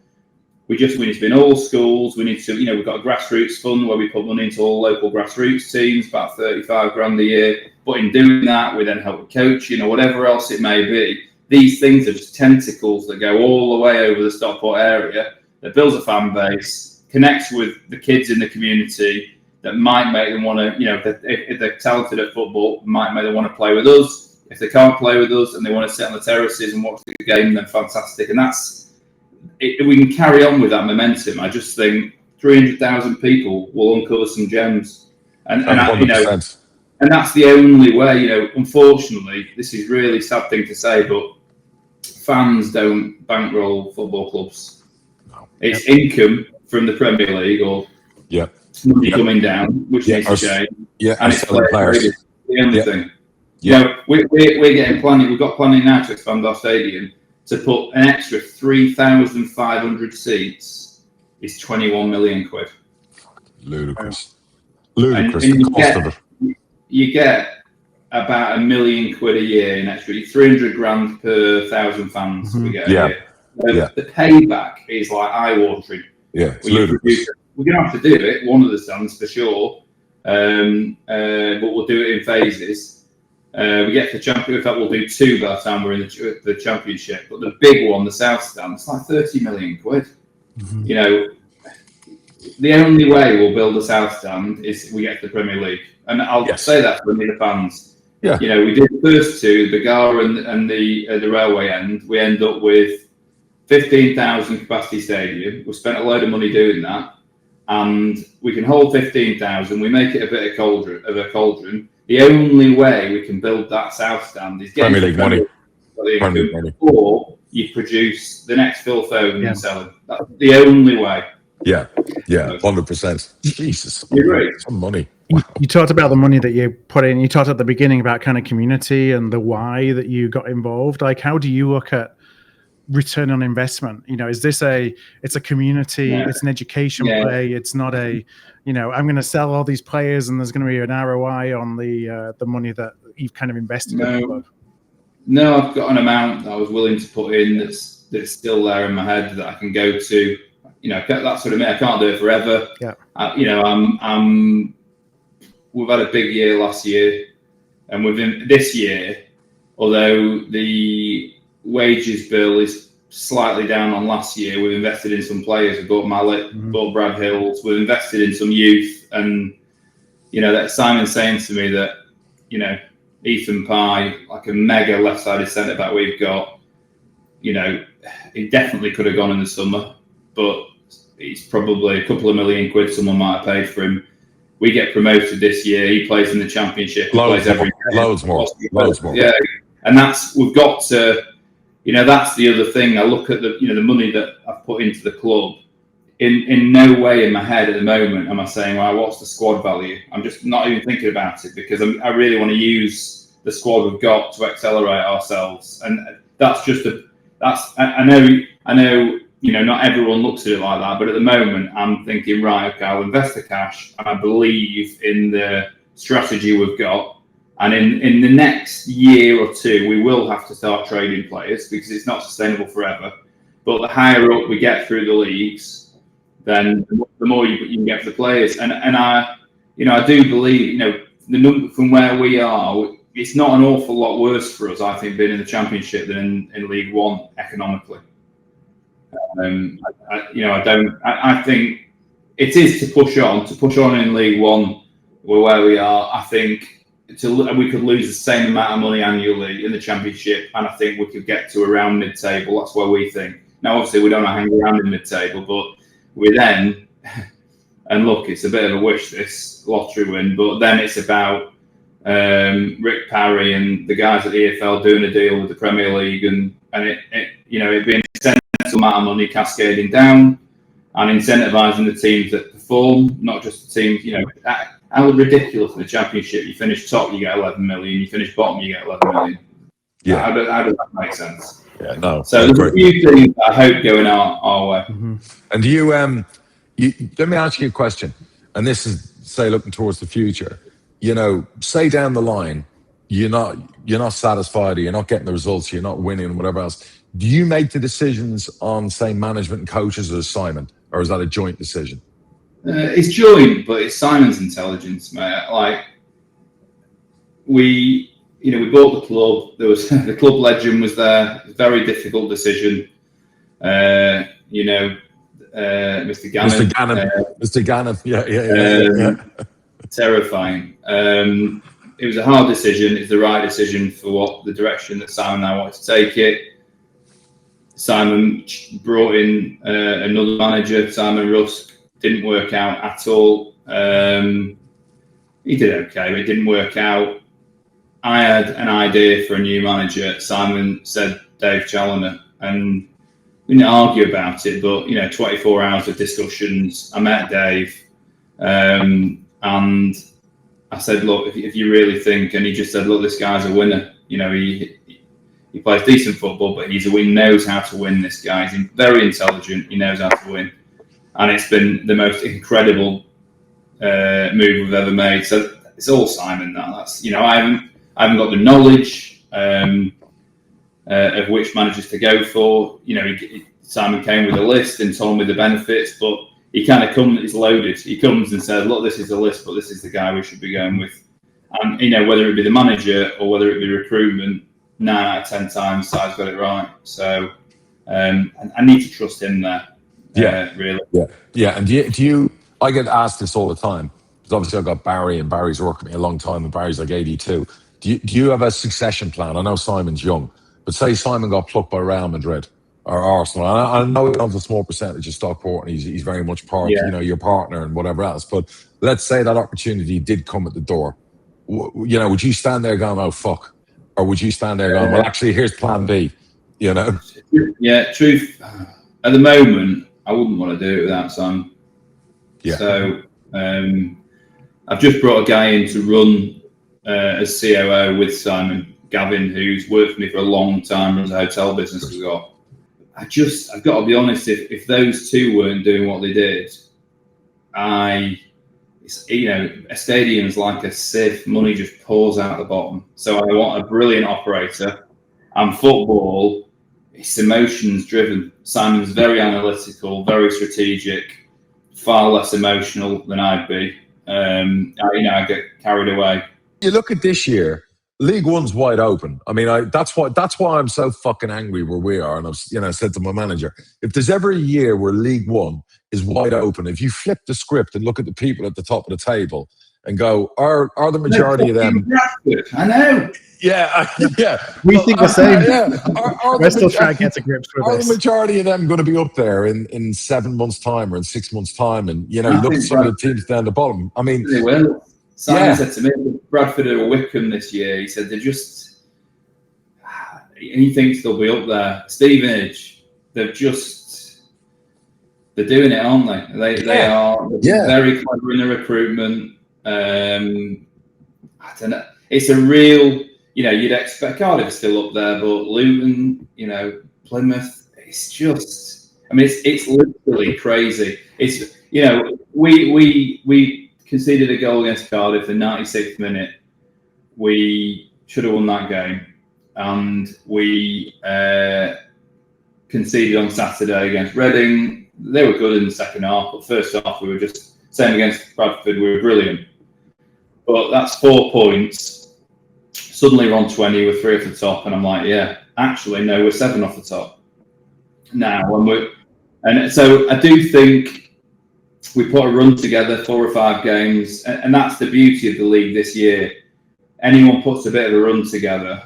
We need to be in all schools. We need to, we've got a grassroots fund where we put money into all local grassroots teams, about 35 grand a year. But in doing that, we then help with coaching or whatever else it may be. These things are just tentacles that go all the way over the Stockport area, that builds a fan base, connects with the kids in the community, that might make them want to, if they're talented at football, might make them want to play with us. If they can't play with us and they want to sit on the terraces and watch the game, then fantastic. And we can carry on with that momentum. I just think 300,000 people will uncover some gems. And that's the only way, unfortunately, this is really a sad thing to say, but fans don't bankroll football clubs. No. It's income from the Premier League or money coming down, which needs to change. Yeah, and it's players. The only thing. Yeah. We're getting planning. We've got planning now to expand our stadium to put an extra 3,500 seats. Is 21 million quid. Ludicrous. The cost of it. You get about $1 million quid a year in extra, 300 grand per 1,000 fans. We get a year. The payback is like eye-watering. Yeah, it's ludicrous. We're going to have to do it, one of the stands for sure, but we'll do it in phases. We get to the championship. In fact, we'll do 2 by the time we're in the championship. But the big one, the South Stand, it's like 30 million quid. Mm-hmm. The only way we'll build a South Stand is we get to the Premier League. And I'll say that for the fans. Yeah. We did the first 2, the Gar and the railway end. We end up with 15,000 capacity stadium. We spent a load of money doing that. And we can hold 15,000. We make it a bit of a cauldron. The only way we can build that South Stand is getting Premier League money. Or you produce the next Phil Foden and sell him. That's the only way. Yeah, 100%. Jesus, you're right. Some money. Wow. You talked about the money that you put in. You talked at the beginning about kind of community and the why that you got involved. Like, how do you look at return on investment? Is this it's a community, it's an education play, it's not I'm going to sell all these players and there's going to be an ROI on the money that you've kind of invested in the club? No, I've got an amount that I was willing to put in that's still there in my head that I can go to. That's what I mean. I can't do it forever. Yeah. We've had a big year last year, and within this year, although the wages bill is slightly down on last year, we've invested in some players. We bought Mallet, bought Brad Hills. We've invested in some youth, and that Simon's saying to me that Ethan Pye, like a mega left-sided centre back we've got, he definitely could have gone in the summer, but it's probably a couple of million quid someone might have paid for him. We get promoted this year. He plays in the championship. Loads more. Yeah, and we've got to. That's the other thing. I look at the money that I've put into the club. In no way in my head at the moment am I saying, well, what's the squad value? I'm just not even thinking about it because I really want to use the squad we've got to accelerate ourselves. And I know. Not everyone looks at it like that, but at the moment, I'm thinking, right, okay, I'll invest the cash, and I believe in the strategy we've got. And in the next year or 2, we will have to start trading players because it's not sustainable forever. But the higher up we get through the leagues, then the more you can get for the players. And I do believe, the number from where we are, it's not an awful lot worse for us, I think, being in the Championship than in League One economically. I think it is to push on in League One where we are. I think we could lose the same amount of money annually in the Championship, and I think we could get to around mid-table. That's where we think. Now, obviously, we don't hang around in mid-table, but we then, and look, it's a bit of a wish, this lottery win, but then it's about Rick Parry and the guys at the EFL doing a deal with the Premier League, and it being amount of money cascading down and incentivising the teams that perform, not just the teams. How ridiculous in the Championship? You finish top, you get 11 million. You finish bottom, you get 11 million. Yeah, how does that make sense? Yeah, no. So there's a few things that I hope going our way. Mm-hmm. And do you let me ask you a question. And this is, say, looking towards the future. say down the line, you're not satisfied, or you're not getting the results, you're not winning, and whatever else. Do you make the decisions on, say, management and coaches, or Simon, or is that a joint decision? It's joint, but it's Simon's intelligence, mate. Like we bought the club. There was the club legend was there. Very difficult decision. Mr. Gannon. Mr. Gannon. Yeah. Terrifying. It was a hard decision. It's the right decision for what the direction that Simon and I wanted to take it. Simon brought in another manager, Simon Rusk. Didn't work out at all. He did okay, but it didn't work out. I had an idea for a new manager. Simon said Dave Challoner, and we didn't argue about it, but 24 hours of discussions. I met Dave, and I said, look, if you really think, and he just said, look, this guy's a winner. He plays decent football, but he knows how to win. This guy, he's very intelligent. He knows how to win, and it's been the most incredible move we've ever made. So it's all Simon. That's I haven't got the knowledge of which managers to go for. Simon came with a list and told me the benefits, but he kind of comes, it's loaded. He comes and says, look, this is the list, but this is the guy we should be going with. And, whether it be the manager or whether it be recruitment, 9 out of 10 times, Si's got it right. So I need to trust him there. Really. Yeah. And do you, I get asked this all the time, because obviously I've got Barry, and Barry's worked with me a long time, and Barry's like 82. Do you have a succession plan? I know Simon's young, but say Simon got plucked by Real Madrid or Arsenal. I know he owns a small percentage of Stockport, and he's very much part, your partner and whatever else. But let's say that opportunity did come at the door. Would you stand there going, oh, fuck? Or would you stand there going, well, actually, here's plan B, Yeah, truth. At the moment, I wouldn't want to do it without Simon. Yeah. So I've just brought a guy in to run as COO with Simon, Gavin, who's worked for me for a long time, runs a hotel business we've got. I've got to be honest, if those two weren't doing what they did, a stadium's like a sieve, money just pours out the bottom. So I want a brilliant operator. And football, it's emotions driven. Simon's very analytical, very strategic, far less emotional than I'd be. I get carried away. You look at this year, League One's wide open. I mean, that's why I'm so fucking angry where we are. And I've said to my manager, if there's ever a year where League One is wide open, if you flip the script and look at the people at the top of the table and go, are the majority of them? Bradford, I know. Yeah. We think the same. We're still trying to get to grips with this. Are the majority of them going to be up there in 7 months' time or in 6 months' time? And look at some of the teams down the bottom. I mean, they will. Simon said to me, Bradford or Wickham this year. He said he thinks they'll be up there. Stevenage, they're doing it, aren't they? They are very clever in the recruitment. I don't know. It's a real, you'd expect Cardiff is still up there, but Luton, Plymouth, it's just, it's literally crazy. It's, we conceded a goal against Cardiff in the 96th minute. We should have won that game. And we conceded on Saturday against Reading. They were good in the second half, but first half we were just, same against Bradford, we were brilliant. But that's 4 points. Suddenly we're on 20, we're 3 off the top, and I'm like, actually, no, we're 7 off the top. Now, and so I do think we put a run together, 4 or 5 games, and that's the beauty of the league this year. Anyone puts a bit of a run together,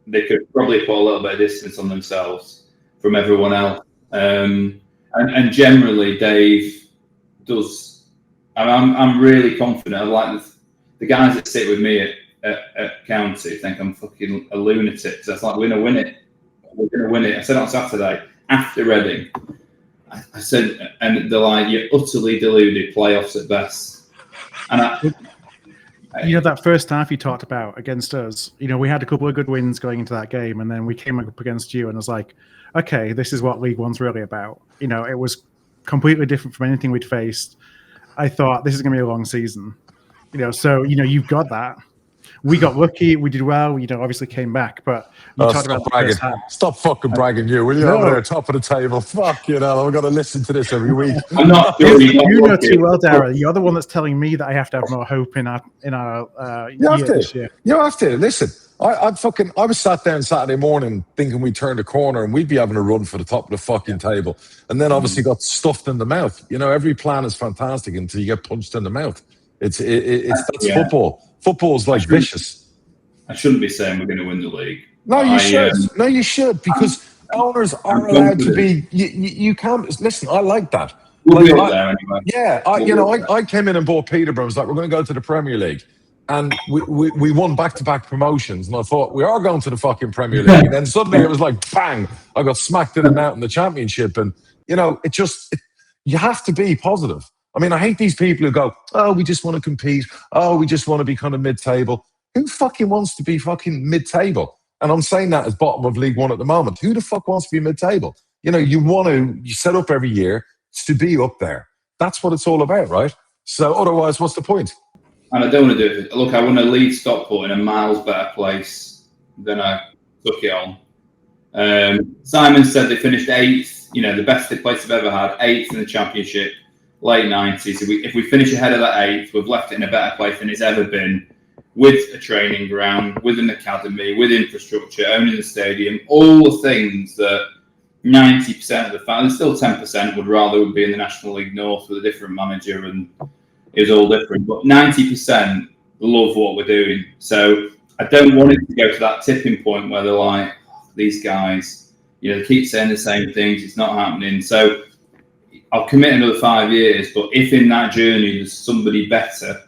they could probably put a little bit of distance on themselves from everyone else. And generally, Dave does. I'm really confident. I like the guys that sit with me at County think I'm fucking a lunatic. So it's like, we're going to win it. We're going to win it. I said on Saturday, after Reading, I said, and they're like, you're utterly deluded, playoffs at best. And that first half you talked about against us, we had a couple of good wins going into that game, and then we came up against you, and I was like, okay, this is what League One's really about. It was completely different from anything we'd faced. I thought this is going to be a long season. So you've got that. We got lucky. We did well. Obviously came back. But you talked about bragging. Stop fucking bragging, you. Will you over there, top of the table? Fuck, I've got to listen to this every week. I'm not sure you know too well, Darragh. You're the one that's telling me that I have to have more hope in our year this year. You have to. Listen, I was sat there on Saturday morning thinking we'd turn the corner and we'd be having a run for the top of the fucking table. And then obviously got stuffed in the mouth. Every plan is fantastic until you get punched in the mouth. That's football. Football's like vicious. I shouldn't be saying we're going to win the league. No, you should. No, you should, because owners are allowed to be. You can't listen. I like that. We'll be up there anyway. Yeah, I came in and bought Peterborough. I was like, we're going to go to the Premier League, and we won back-to-back promotions. And I thought we are going to the fucking Premier League. And then suddenly it was like, bang! I got smacked in and out in the Championship. And you have to be positive. I mean, I hate these people who go, oh, we just want to compete. Oh, we just want to be kind of mid-table. Who fucking wants to be fucking mid-table? And I'm saying that as bottom of League One at the moment. Who the fuck wants to be mid-table? You set up every year to be up there. That's what it's all about, right? So otherwise, what's the point? And I don't want to do it. Look, I want to lead Stockport in a miles better place than I took it on. Simon said they finished 8th, the best place they've ever had, 8th in the Championship. Late 90s. If we finish ahead of that 8th, we've left it in a better place than it's ever been, with a training ground, with an academy, with infrastructure, owning the stadium, all the things that 90% of the fans, still 10% would rather be in the National League North with a different manager, and it was all different. But 90% love what we're doing. So I don't want it to go to that tipping point where they're like, oh, these guys, they keep saying the same things, it's not happening. So I'll commit another 5 years, but if in that journey there's somebody better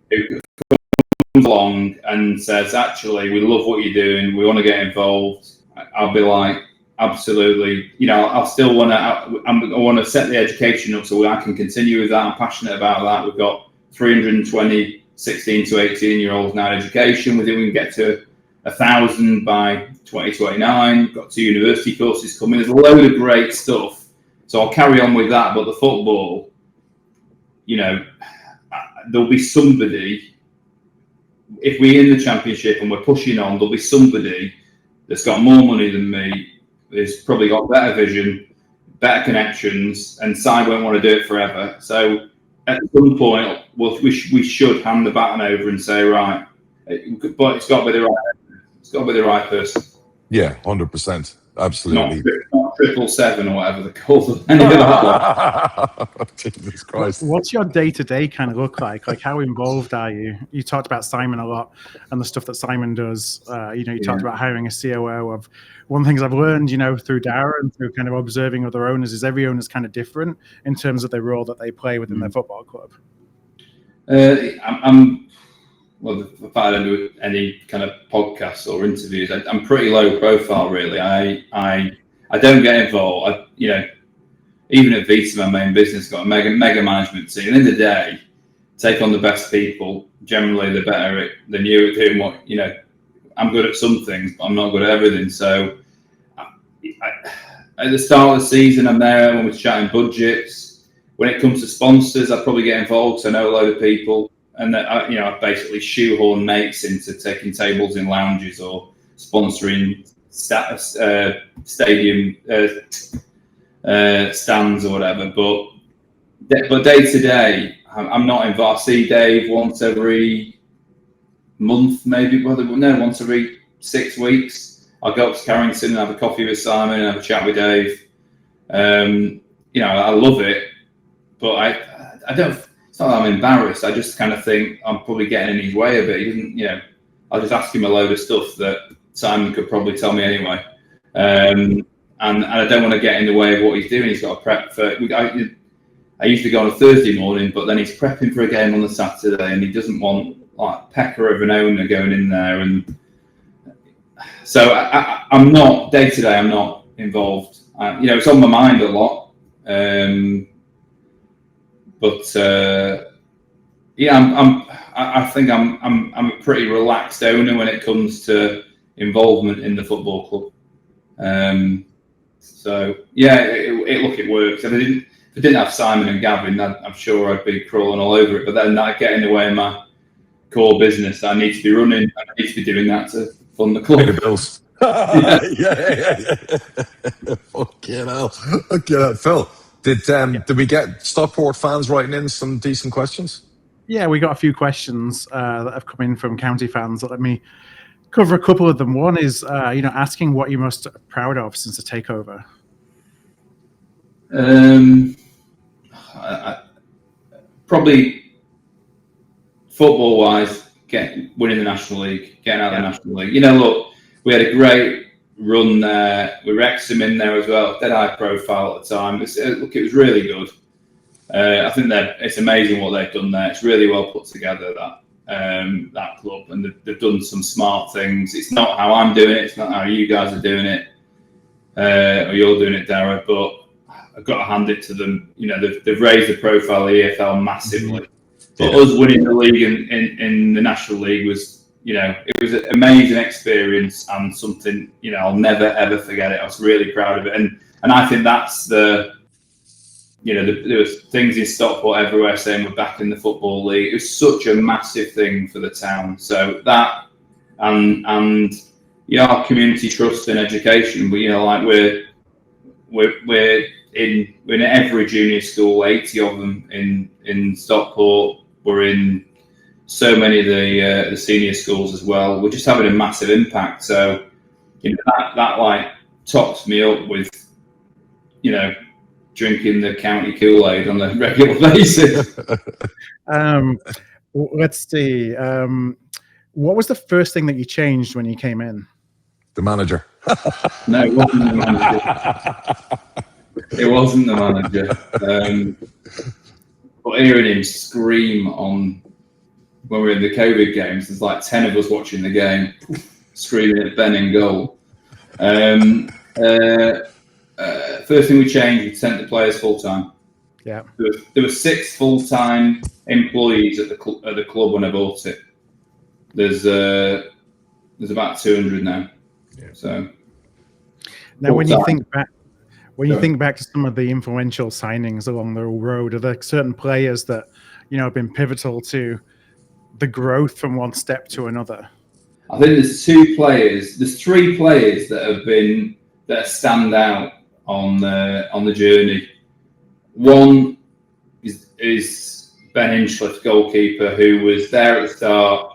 who comes along and says, actually, we love what you're doing, we want to get involved, I'll be like, absolutely. I'll still want to. I want to set the education up so I can continue with that. I'm passionate about that. We've got 320 16 to 18-year-olds now in education. We think we can get to 1,000 by 2029. We've got 2 university courses coming. There's a load of great stuff. So I'll carry on with that. But the football, there'll be somebody, if we're in the Championship and we're pushing on, there'll be somebody that's got more money than me, who's probably got better vision, better connections, and Si won't want to do it forever. So at some point, we should hand the baton over and say, right, but it's got to be the right person. Yeah, 100%. Absolutely. Not 777 or whatever they're called. Jesus Christ. What's your day-to-day kind of look like? Like, how involved are you? You talked about Simon a lot and the stuff that Simon does. You talked about hiring a COO. One of the things I've learned, through Darragh and through kind of observing other owners is every owner's kind of different in terms of the role that they play within their football club. Well, if I don't do any kind of podcasts or interviews, I'm pretty low profile, really. I don't get involved. Even at Vita, my main business, got a mega management team. At the end of the day, take on the best people. Generally, they're better than you at doing what, I'm good at some things, but I'm not good at everything. So at the start of the season, I'm there when we're chatting budgets. When it comes to sponsors, I probably get involved because I know a load of people. And I basically shoehorn mates into taking tables in lounges or sponsoring stadium stands or whatever. But day to day, I'm not involved. I see Dave once every month, maybe. Once every 6 weeks. I'll go up to Carrington and have a coffee with Simon and have a chat with Dave. I love it, but I don't. It's not that I'm embarrassed. I just kind of think I'm probably getting in his way a bit. He doesn't, I'll just ask him a load of stuff that Simon could probably tell me anyway. And I don't want to get in the way of what he's doing. He's got to prep for. I usually go on a Thursday morning, but then he's prepping for a game on the Saturday, and he doesn't want like pecker of an owner going in there. And so I'm not day to day. I'm not involved. It's on my mind a lot. I think I'm a pretty relaxed owner when it comes to involvement in the football club. It works. If I didn't have Simon and Gavin, I'm sure I'd be crawling all over it. But then that get in the way of my core business. I need to be running. I need to be doing that to fund the club. Pay the bills. yeah. Fucking hell. Phil, did we get Stockport fans writing in some decent questions? Yeah, we got a few questions that have come in from county fans. Let me cover a couple of them. One is, asking what you're most proud of since the takeover. Probably football-wise, winning the National League, getting out of the National League. Look, we had a great run there. We Wrexham in there as well. Dead high profile at the time. It was really good. I think it's amazing what they've done there. It's really well put together, that club, and they've done some smart things. It's not how I'm doing it. It's not how you guys are doing it, or you're doing it, Darragh. But I've got to hand it to them. They've raised the profile of the EFL massively. But us winning the league in the National League was, it was an amazing experience and something, I'll never ever forget it. I was really proud of it, and I think that's there was things in Stockport everywhere saying we're back in the Football League. It was such a massive thing for the town. So that and our community trust and education. We're in every junior school, 80 of them in Stockport. We're in so many of the senior schools as well. We're just having a massive impact. So that tops me up with drinking the county Kool-Aid on a regular basis. Let's see. What was the first thing that you changed when you came in? The manager. No, it wasn't the manager. It wasn't the manager. But hearing him scream when we were in the COVID games, there's like 10 of us watching the game, screaming at Ben in goal. First thing we changed, we sent the players full-time. Yeah. There were 6 full-time employees at the club when I bought it. There's about 200 now. Yeah. So now, when you think back to some of the influential signings along the road, are there certain players that have been pivotal to the growth from one step to another? I think there's 3 players that stand out on the journey. One is Ben Hinchcliffe, goalkeeper, who was there at the start.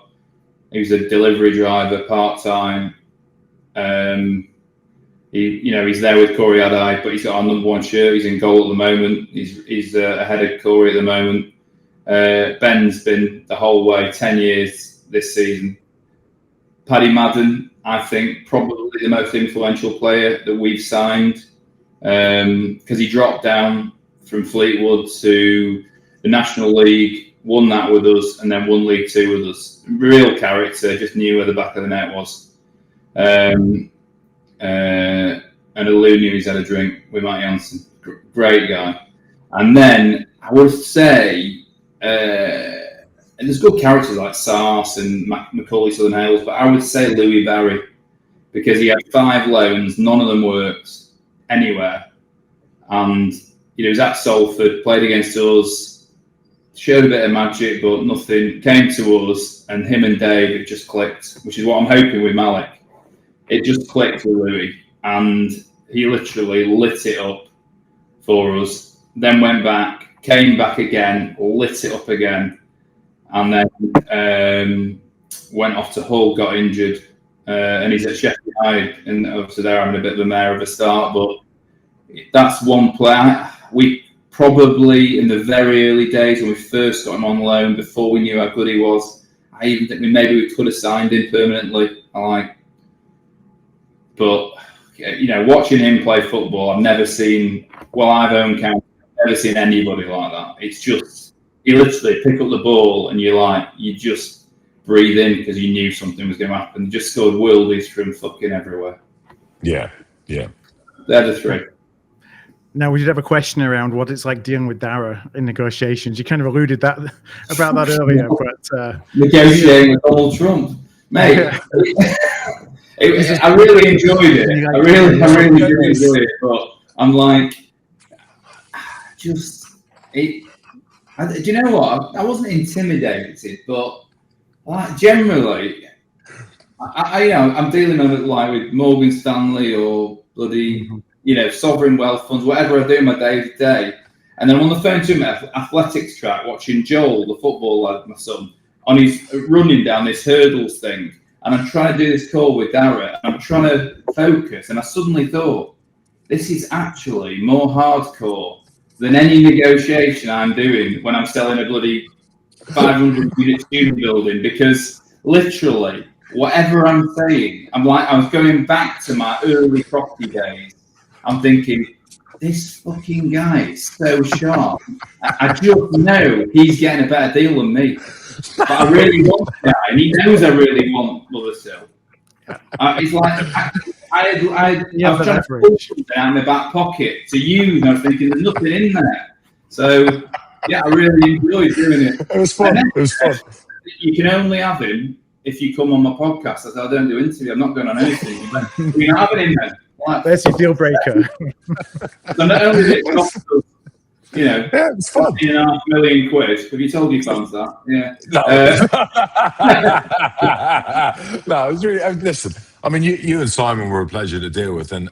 He was a delivery driver, part-time. He's there with Corey Adai, but he's got our number 1 shirt. He's in goal at the moment. He's ahead of Corey at the moment. Ben's been the whole way, 10 years this season. Paddy Madden, I think, probably the most influential player that we've signed, because he dropped down from Fleetwood to the National League, won that with us, and then won League 2 with us. Real character, just knew where the back of the net was. And Alou knew he's had a drink with Matt Jansen. Great guy. And then I would say, and there's good characters like Sars and Macaulay Southern Hales, but I would say Louis Barry, because he had 5 loans, none of them worked anywhere. And he was at Salford, played against us, showed a bit of magic, but nothing. Came to us, and him and Dave, it just clicked, which is what I'm hoping with Malik. It just clicked with Louis, and he literally lit it up for us. Then went back, came back again, lit it up again, and then went off to Hull, got injured, and he's at Sheffield United, and obviously they're having a bit of a mare of a start. But that's one player. We probably, in the very early days when we first got him on loan, before we knew how good he was, I even think maybe we could have signed him permanently. But watching him play football, I've never seen. Well, I've owned county. I've never seen anybody like that. It's just you literally pick up the ball and you just breathe in because you knew something was going to happen. You just scored worldies from fucking everywhere. Yeah. They're the 3. Now, we did have a question around what it's like dealing with Darragh in negotiations. You kind of alluded about that earlier, but negotiating with Donald Trump, mate. I really enjoyed it. I really did enjoy it. But I'm like, do you know what? I wasn't intimidated, but like generally, I'm dealing on it like with Morgan Stanley or bloody, sovereign wealth funds, whatever I do in my day to day. And then I'm on the phone to him at athletics track watching Joel, the football lad, my son, on his running down this hurdles thing. And I'm trying to do this call with Darragh, and I'm trying to focus. And I suddenly thought, this is actually more hardcore than any negotiation I'm doing when I'm selling a bloody 500 unit student building, because literally whatever I'm saying, I was going back to my early property days. I'm thinking, this fucking guy is so sharp. I just know he's getting a better deal than me. But I really want the guy, and he knows I really want Mothersill. It's like I was trying to pull something out in the back pocket to use, and I was thinking there's nothing in there. So yeah, I really enjoyed doing it. It was fun. It was fun. You can only have him if you come on my podcast. I said, I don't do interview. I'm not going on anything. You can have it in there. Like, there's your deal breaker. So not only did it cost us, yeah, it's fun. £15.5 million. Have you told your fans that? Yeah. No. No, it was really. Listen, I mean, you and Simon were a pleasure to deal with, and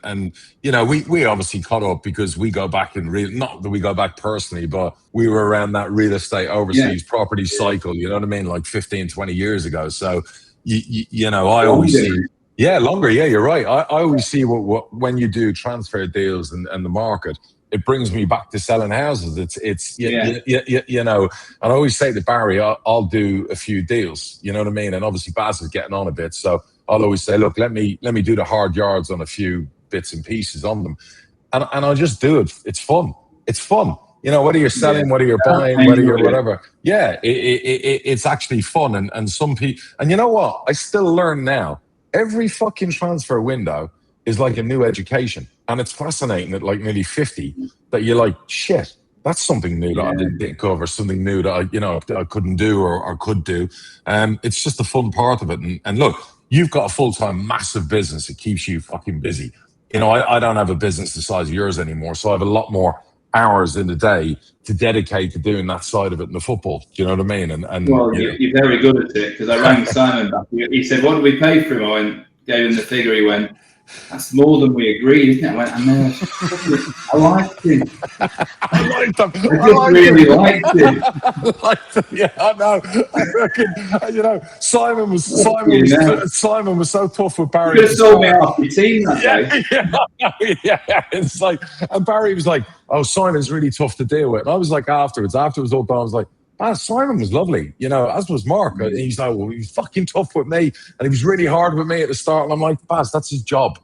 we obviously caught up because we go back in not that we go back personally, but we were around that real estate overseas property cycle. You know what I mean, like 15, 20 years ago. So I always see. Yeah, longer. Yeah, you're right. I always see what when you do transfer deals and the market, it brings me back to selling houses. And I always say to Barry, I'll do a few deals. You know what I mean? And obviously Baz is getting on a bit, so I'll always say, look, let me do the hard yards on a few bits and pieces on them, and I'll just do it. It's fun. It's fun. Whether you're selling, whether you're buying, whether you're whatever. Yeah, it's actually fun. And some people, and you know what? I still learn now. Every fucking transfer window is like a new education. And it's fascinating at like nearly 50 that you're like, shit, that's something new that I didn't cover, something new that I couldn't do or could do. It's just the fun part of it. And look, you've got a full-time massive business. It keeps you fucking busy. I don't have a business the size of yours anymore. So I have a lot more hours in the day to dedicate to doing that side of it in the football. Do you know what I mean? And well, you're very good at it, because I rang Simon back. He said, what did we pay for him? I gave him the figure. He went, that's more than we agreed, isn't it? I went, I know. I liked him. I liked him. I really liked him. I liked him. Yeah, I know. I reckon, Simon was so tough with Barry. You could have sold me off your team that day. Yeah. It's like, and Barry was like, oh, Simon's really tough to deal with. And I was like, after it was all done, I was like, Simon was lovely, as was Mark. And he's like, well, he was fucking tough with me, and he was really hard with me at the start. And I'm like, Baz, that's his job.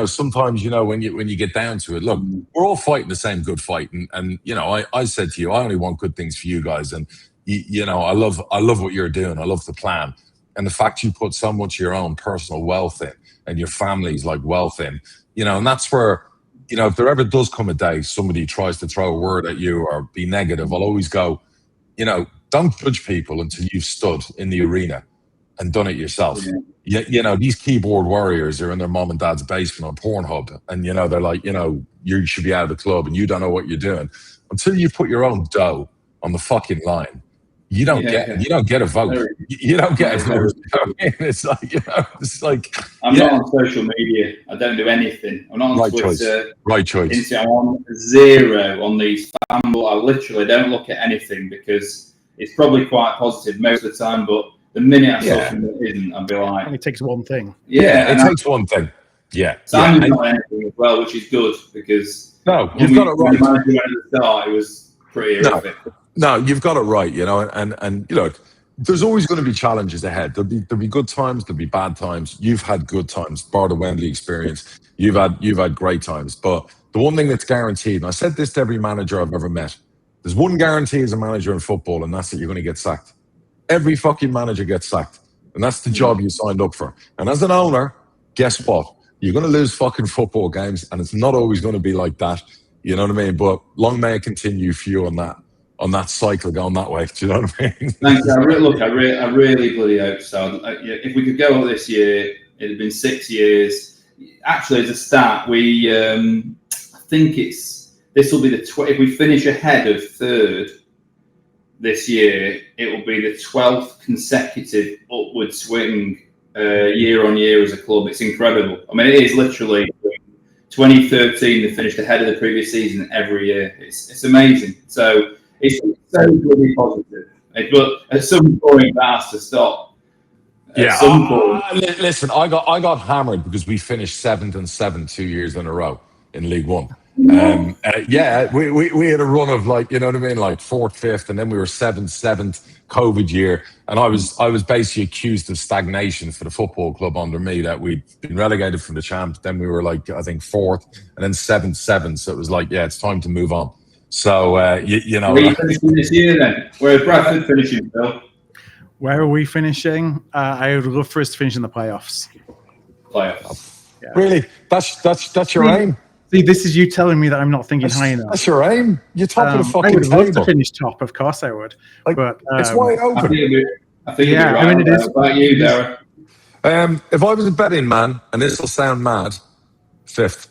Sometimes, when you get down to it, look, we're all fighting the same good fight. And I said to you, I only want good things for you guys. And, I love what you're doing. I love the plan. And the fact you put so much of your own personal wealth in and your family's like wealth in, and that's where, if there ever does come a day somebody tries to throw a word at you or be negative, I'll always go, don't judge people until you've stood in the arena and done it yourself. Yeah. These keyboard warriors are in their mom and dad's basement on Pornhub, and they're like, you should be out of the club and you don't know what you're doing. Until you put your own dough on the fucking line, you don't get a vote. You don't get a vote. It's like I'm not on social media. I don't do anything. I'm not on Twitter. Right choice. I'm on zero on these fanboy. I literally don't look at anything, because it's probably quite positive most of the time, but the minute I saw something that isn't, I'd be like, it takes one thing. Yeah, it takes one thing. Yeah. Simon's not anything as well, which is good, because you've got it right. At the start, it was pretty horrific. No, you've got it right, and look, there's always going to be challenges ahead. There'll be good times, there'll be bad times. You've had good times, bar the Wembley experience. You've had great times. But the one thing that's guaranteed, and I said this to every manager I've ever met, there's one guarantee as a manager in football, and that's that you're going to get sacked. Every fucking manager gets sacked, and that's the job you signed up for. And as an owner, guess what? You're going to lose fucking football games, and it's not always going to be like that. You know what I mean? But long may it continue for you on that cycle going that way. Do you know what I mean? Thanks. I really bloody hope so. If we could go this year, it had been 6 years. Actually, as a start, we I think this will be if we finish ahead of third, this year, it will be the 12th consecutive upward swing year on year as a club. It's incredible. I mean, it is literally 2013, they finished ahead of the previous season every year. It's amazing. So it's so really positive. But at some point, that has to stop. Yeah. Listen, I got hammered because we finished 7th and 7th 2 years in a row in League One. Yeah, we had a run of like, you know what I mean, like 4th, 5th, and then we were 7th COVID year, and I was basically accused of stagnation for the football club under me, that we'd been relegated from the champs. Then we were like, I think 4th, and then 7th. So it was like, yeah, it's time to move on. So you know, where are you finishing this year then? Where's Bradford finishing, Phil? Where are we finishing? I would love for us to finish in the playoffs. Playoffs. Yeah. Really? That's your aim? See, this is you telling me that I'm not thinking high enough. That's your aim? You're top of the fucking table. I would love to table. finish top, of course I would. Like, but it's wide open. I think yeah, right. I mean, it is. How about you, Darragh? If I was a betting man, and this will sound mad, 5th.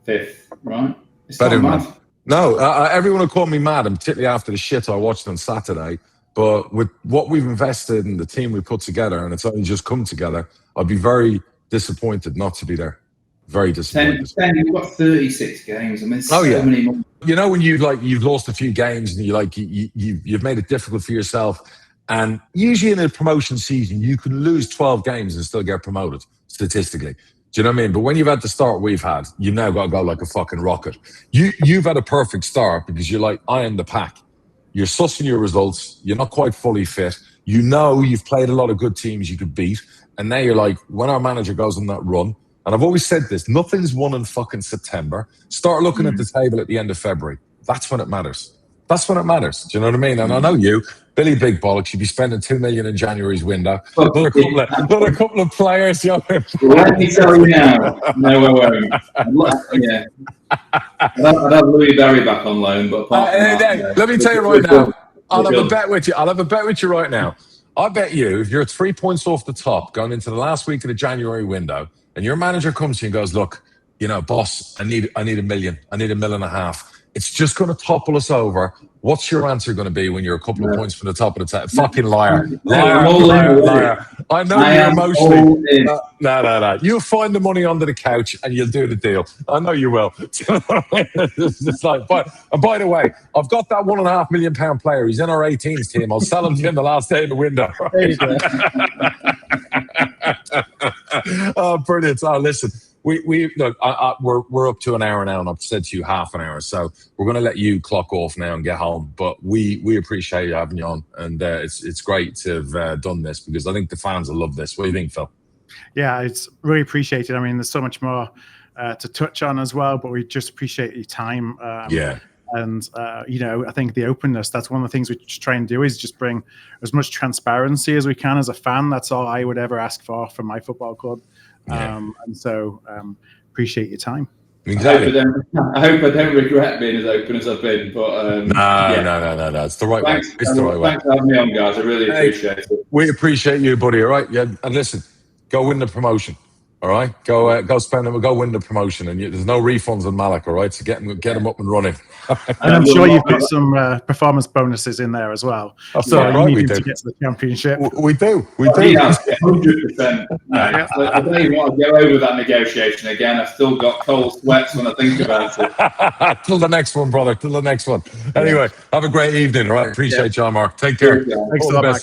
5th, right? It's Betting not mad. man. No, everyone will call me mad, and particularly after the shit I watched on Saturday. But with what we've invested in the team we put together, and it's only just come together, I'd be very disappointed not to be there. Very disappointed. 10, you've got 36 games. I mean, many more. You know, when you've lost a few games and you've made it difficult for yourself, and usually in a promotion season you can lose 12 games and still get promoted statistically. Do you know what I mean? But when you've had the start we've had, you've now got to go like a fucking rocket. You've had a perfect start because you're like, I am the pack. You're sussing your results. You're not quite fully fit. You know you've played a lot of good teams you could beat. And now you're like, when our manager goes on that run, and I've always said this, nothing's won in fucking September. Start looking at the table at the end of February. That's when it matters. That's when it matters. Do you know what I mean? And I know you, Billy Big Bollocks, you'd be spending $2 million in January's window. Another couple of players. You know. Let me tell you now. No, I won't. Yeah. I'd have Louis Barry back on loan, but let me tell you right now. I'll have a bet with you. I'll have a bet with you right now. I bet you, if you're 3 points off the top going into the last week of the January window, and your manager comes to you and goes, "Look, you know, boss, I need $1 million. I need $1.5 million. It's just going to topple us over. What's your answer going to be when you're a couple of points from the top of the table? Fucking liar. Liar. I know you're emotionally. No. You'll find the money under the couch and you'll do the deal. I know you will. It's like, and by the way, I've got that £1.5 million player. He's in our 18s team. I'll sell him to him the last day in the window. Oh, brilliant. Oh, listen. We're up to an hour now, and I've said to you half an hour, so we're going to let you clock off now and get home. But we appreciate you having you on, and it's great to have done this because I think the fans will love this. What do you think, Phil? Yeah, it's really appreciated. I mean, there's so much more to touch on as well, but we just appreciate your time. And, you know, I think the openness, that's one of the things we try and do is just bring as much transparency as we can as a fan. That's all I would ever ask for from my football club. And so appreciate your time. Exactly. I hope I don't regret being as open as I've been. But no. It's the right way. It's the right way. Thanks for having me on, guys. I really appreciate it. We appreciate you, buddy. All right. Yeah. And listen, go win the promotion. All right. Go win the promotion, and there's no refunds on Malak. All right. So get them up and running. And I'm sure you've got some performance bonuses in there as well. So you need to get to the championship. We do. 100%. I don't even want to go over that negotiation again. I've still got cold sweats when I think about it. Till the next one, brother. Till the next one. Anyway, have a great evening. All right. Appreciate you, Mark. Take care. Thanks a lot, Mike.